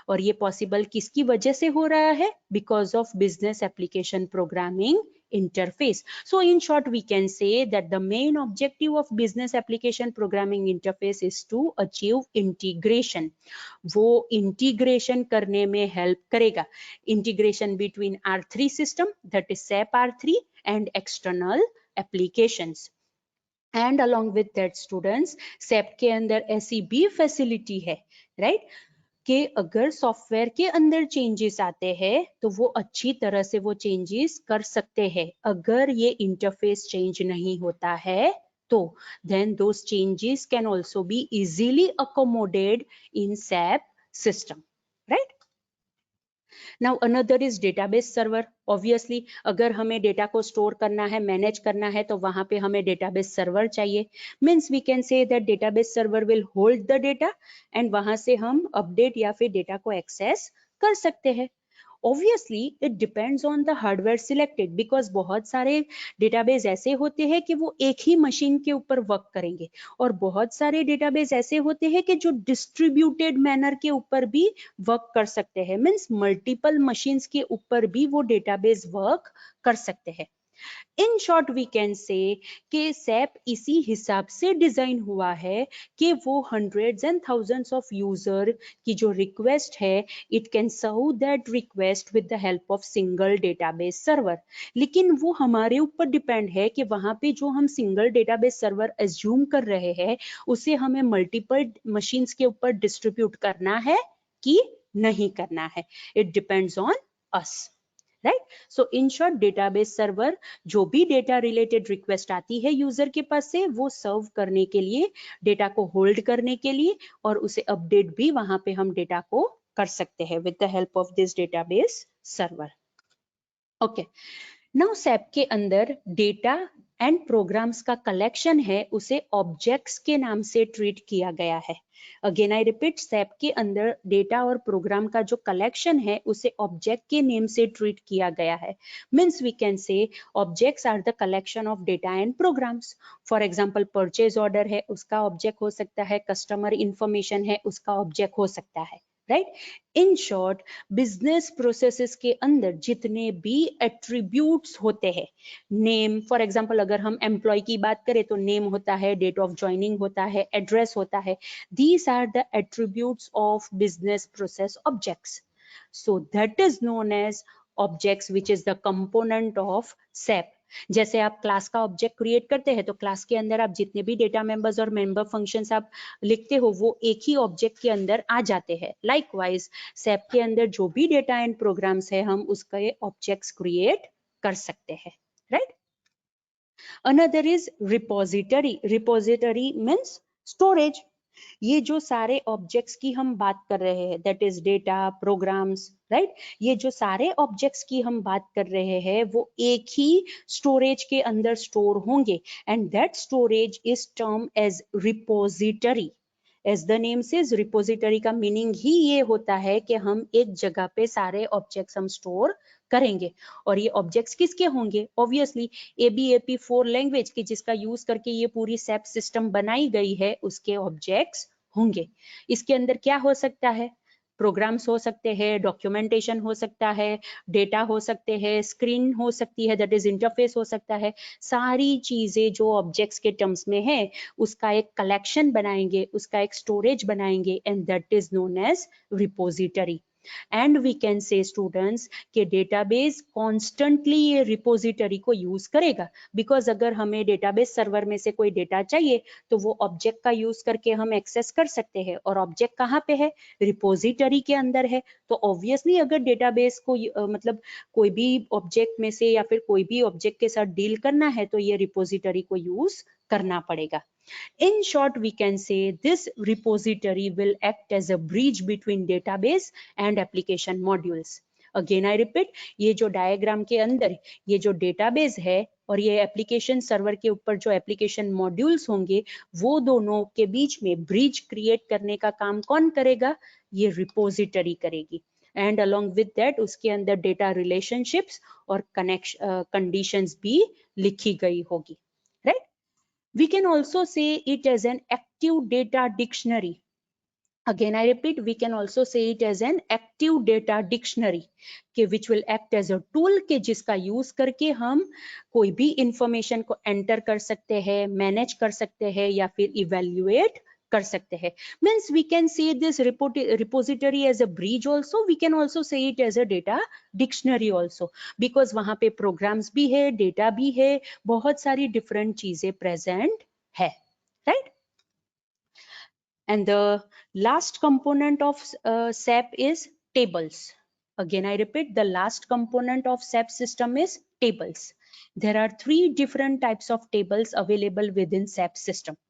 और ये पॉसिबल किसकी वजह से हो रहा है? Because of business application programming interface. So in short, we can say that the main objective of business application programming interface is to achieve integration. वो integration करने में help करेगा। Integration between R3 system, that is SAP R3, and external applications. And along with that students, SAP के अंदर ऐसी भी facility है, right? कि अगर सॉफ्टवेयर के अंदर चेंजेस आते हैं तो वो अच्छी तरह से वो चेंजेस कर सकते हैं। अगर ये इंटरफेस चेंज नहीं होता है तो then those changes can also be easily accommodated in SAP system, right? Now another is database server. Obviously अगर हमें डेटा को स्टोर करना है, मैनेज करना है, तो वहां पे हमें डेटाबेस सर्वर चाहिए। Means we can say that database server will hold the data and वहां से हम अपडेट या फिर डेटा को एक्सेस कर सकते हैं। Obviously it depends on the hardware selected, because बहुत सारे डेटाबेस ऐसे होते हैं कि वो एक ही मशीन के ऊपर वर्क करेंगे और बहुत सारे डेटाबेस ऐसे होते हैं कि जो डिस्ट्रीब्यूटेड मैनर के ऊपर भी वर्क कर सकते हैं। मीन्स मल्टीपल मशीन्स के ऊपर भी वो डेटाबेस वर्क कर सकते हैं। इन शॉर्ट वी कैन से कि सैप इसी हिसाब से डिजाइन हुआ है कि वो hundreds and thousands of user की जो रिक्वेस्ट है it can serve that request with the help of single database server. लेकिन वो हमारे ऊपर डिपेंड है कि वहां पे जो हम सिंगल डेटाबेस सर्वर एज्यूम कर रहे हैं उसे हमें मल्टीपल मशीन्स के ऊपर डिस्ट्रीब्यूट करना है कि नहीं करना है। It depends on us, right. So in short database server जो भी डेटा रिलेटेड रिक्वेस्ट आती है यूजर के पास से वो सर्व करने के लिए, डेटा को होल्ड करने के लिए, और उसे अपडेट भी वहां पे हम डेटा को कर सकते हैं with the help of this database server. Okay, now SAP के अंदर डेटा एंड प्रोग्राम्स का कलेक्शन है उसे ऑब्जेक्ट्स के नाम से ट्रीट किया गया है। अगेन आई रिपीट, सैप के अंदर डेटा और प्रोग्राम का जो कलेक्शन है उसे ऑब्जेक्ट के नेम से ट्रीट किया गया है। Means we can say objects are the collection of data and programs. For example purchase order है उसका ऑब्जेक्ट हो सकता है, कस्टमर इंफॉर्मेशन है उसका ऑब्जेक्ट हो सकता है, right. In short business processes के अंदर जितने भी एट्रीब्यूट्स होते हैं, नेम फॉर एग्जांपल अगर हम एम्प्लॉय की बात करें तो नेम होता है, डेट ऑफ ज्वाइनिंग होता है, एड्रेस होता है, these are the attributes of business process objects. So that is known as objects which is the component of SAP. जैसे आप क्लास का ऑब्जेक्ट क्रिएट करते हैं तो क्लास के अंदर आप जितने भी डेटा मेंबर्स और मेंबर फंक्शंस आप लिखते हो वो एक ही ऑब्जेक्ट के अंदर आ जाते हैं। लाइकवाइज सैप के अंदर जो भी डेटा एंड प्रोग्राम्स है हम उसके ऑब्जेक्ट्स क्रिएट कर सकते हैं, right. Another is repository. Repository means storage. ये जो सारे ऑब्जेक्ट्स की हम बात कर रहे हैं that is data programs, right, ये जो सारे ऑब्जेक्ट्स की हम बात कर रहे हैं वो एक ही स्टोरेज के अंदर स्टोर होंगे and that storage is term as repository. As the name says repository का मीनिंग ही ये होता है कि हम एक जगह पे सारे ऑब्जेक्ट्स हम स्टोर करेंगे। और ये ऑब्जेक्ट्स किसके होंगे? ऑब्वियसली ABAP4 लैंग्वेज की जिसका यूज करके ये पूरी सैप सिस्टम बनाई गई है उसके ऑब्जेक्ट्स होंगे। इसके अंदर क्या हो सकता है? प्रोग्राम्स हो सकते हैं, डॉक्यूमेंटेशन हो सकता है, डेटा हो सकते हैं, स्क्रीन हो सकती है दैट इज इंटरफेस हो सकता है। सारी चीजें जो ऑब्जेक्ट्स के टर्म्स में है उसका एक कलेक्शन बनाएंगे, उसका एक स्टोरेज बनाएंगे and that is known as repository. And we can say students के डेटाबेस कॉन्स्टेंटली ये रिपोजिटरी को यूज करेगा बिकॉज अगर हमें डेटाबेस सर्वर में से कोई डेटा चाहिए तो वो ऑब्जेक्ट का यूज करके हम एक्सेस कर सकते हैं और ऑब्जेक्ट कहाँ पे है? रिपोजिटरी के अंदर है। तो ऑब्वियसली अगर डेटाबेस को मतलब कोई भी ऑब्जेक्ट में से या फिर कोई भी ऑब्जेक्ट के साथ डील करना है तो ये रिपोजिटरी को यूज करना पड़ेगा। In short, we can say this repository will act as a bridge between database and application modules. Again, I repeat, ये जो डायग्राम के अंदर ये जो डेटाबेस है और ये एप्लीकेशन सर्वर के ऊपर जो एप्लीकेशन मॉड्यूल्स होंगे वो दोनों के बीच में ब्रिज क्रिएट करने का काम कौन करेगा? ये रिपोजिटरी करेगी। एंड अलोंग विद दैट उसके अंदर डेटा रिलेशनशिप्स और कनेक्शन कंडीशंस भी लिखी गई होगी, right. We can also say it as an active data dictionary. Again, I repeat, we can also say it as an active data dictionary, which will act as a tool के जिसका use करके हम कोई भी information को enter कर सकते हैं, manage कर सकते हैं या फिर evaluate कर सकते हैं। Means we can see this repository as a bridge also, we can also say it as a data dictionary also, because वहाँ पे programs भी है, data भी है, बहुत सारी different चीजें present है, right? And the last component of SAP is tables. Again, I repeat, the last component of SAP system is tables. There are three different types of tables available within SAP system.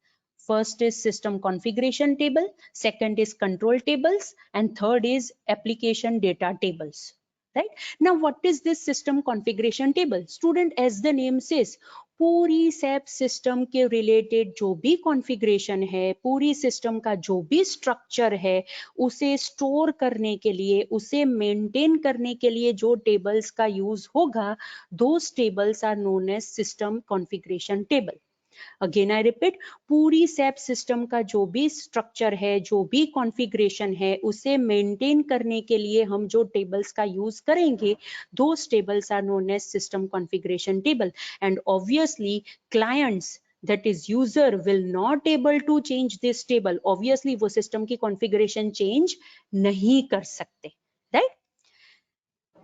First is system configuration table, second is control tables, and third is application data tables. Right? Now, what is this system configuration table? Student, as the name says, पूरी SAP system के related जो भी configuration है, पूरी system का जो भी structure है उसे स्टोर करने के लिए, उसे मेंटेन करने के लिए जो टेबल्स का यूज होगा, those tables are known as system configuration table. Again I repeat, पूरी SAP सिस्टम का जो भी स्ट्रक्चर है, जो भी कॉन्फ़िगरेशन है, उसे मेंटेन करने के लिए हम जो टेबल्स का यूज करेंगे, those tables are known as system configuration table. And obviously clients, that is user, will not able to change this table. Obviously वो system की configuration change नहीं कर सकते, right?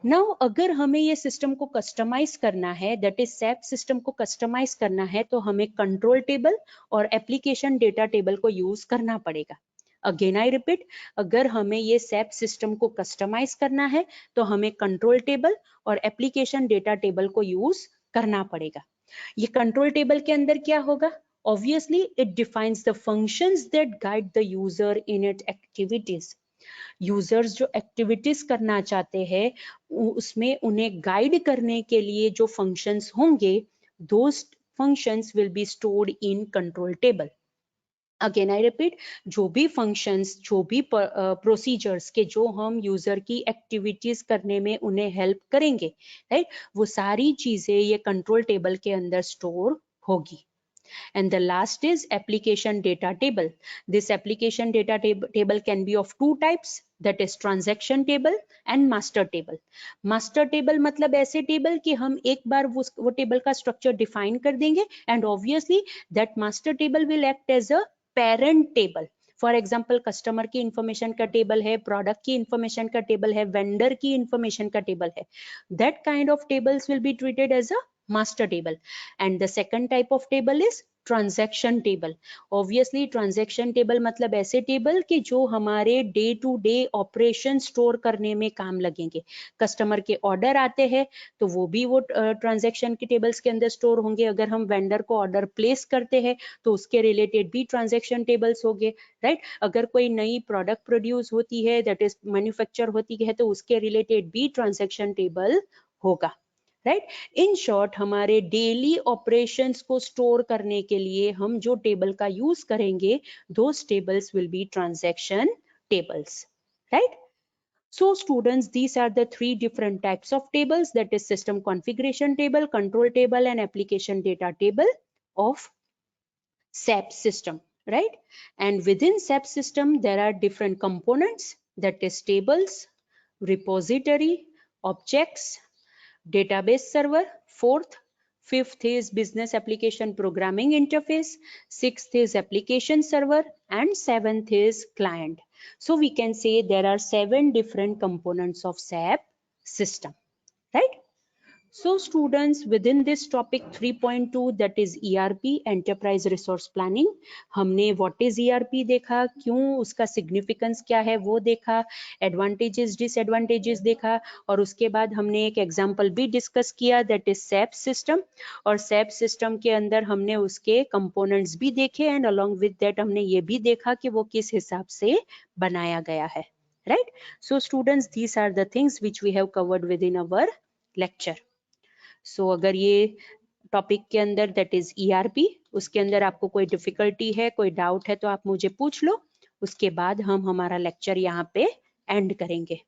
नाउ अगर हमें ये सिस्टम को कस्टमाइज करना है, दैट इज SAP सिस्टम को कस्टमाइज करना है, तो हमें कंट्रोल टेबल और एप्लीकेशन डेटा टेबल को यूज करना पड़ेगा। अगेन आई रिपीट, अगर हमें ये SAP सिस्टम को कस्टमाइज करना है तो हमें कंट्रोल टेबल और एप्लीकेशन डेटा टेबल को यूज करना पड़ेगा। ये कंट्रोल टेबल के अंदर क्या होगा? Obviously it defines the functions that guide the user in it activities. Users जो एक्टिविटीज करना चाहते हैं उसमें उन्हें गाइड करने के लिए जो फंक्शंस होंगे, those functions will be stored in control table. Again I repeat, जो भी फंक्शंस, जो भी प्रोसीजर्स के जो हम यूजर की एक्टिविटीज करने में उन्हें हेल्प करेंगे, राइट, वो सारी चीजें ये कंट्रोल टेबल के अंदर स्टोर होगी। And the last is application data table. This application data table can be of two types, that is transaction table and master table. Master table मतलब ऐसे टेबल कि हम एक बार वो टेबल का स्ट्रक्चर डिफाइन कर देंगे and obviously that master table will act as a parent table. For example customer की इंफॉर्मेशन का टेबल है, प्रोडक्ट की इंफॉर्मेशन का टेबल है, वेंडर की इंफॉर्मेशन का टेबल है, that kind of tables will be treated as a master table. And the second type of table is transaction table. Obviously transaction table मतलब ऐसे टेबल कि जो हमारे day to day operation store करने में काम लगेंगे। कस्टमर के ऑर्डर आते हैं तो वो भी वो ट्रांजैक्शन के टेबल्स के अंदर स्टोर होंगे। अगर हम वेंडर को ऑर्डर प्लेस करते हैं तो उसके रिलेटेड भी ट्रांजैक्शन टेबल्स होंगे, राइट। अगर कोई नई प्रोडक्ट प्रोड्यूस होती है, दैट इज मैन्युफैक्चर होती है, तो उसके रिलेटेड भी ट्रांजैक्शन टेबल होगा, राइट। इन शॉर्ट, हमारे डेली ऑपरेशंस को स्टोर करने के लिए हम जो टेबल का यूज करेंगे, those tables will be transaction tables, right. So students, these are the three different types of tables, that is system configuration table, control table and application data table of SAP system, right? And within SAP system there are different components, that is tables, repository, objects, database server, fourth. Fifth is business application programming interface. Sixth is application server, and seventh is client. So we can say there are 7 different components of SAP system, right? So students, within this topic 3.2, that is ERP, Enterprise Resource Planning, हमने what is ERP देखा, क्यों उसका significance क्या है वो देखा, advantages disadvantages देखा, और उसके बाद हमने एक example भी discuss किया, that is SAP system, और SAP system के अंदर हमने उसके components भी देखे, and along with that हमने ये भी देखा कि वो किस हिसाब से बनाया गया है, right? So students, these are the things which we have covered within our lecture. सो अगर ये टॉपिक के अंदर, दैट इज ERP, उसके अंदर आपको कोई डिफिकल्टी है, कोई डाउट है, तो आप मुझे पूछ लो। उसके बाद हम हमारा लेक्चर यहाँ पे एंड करेंगे।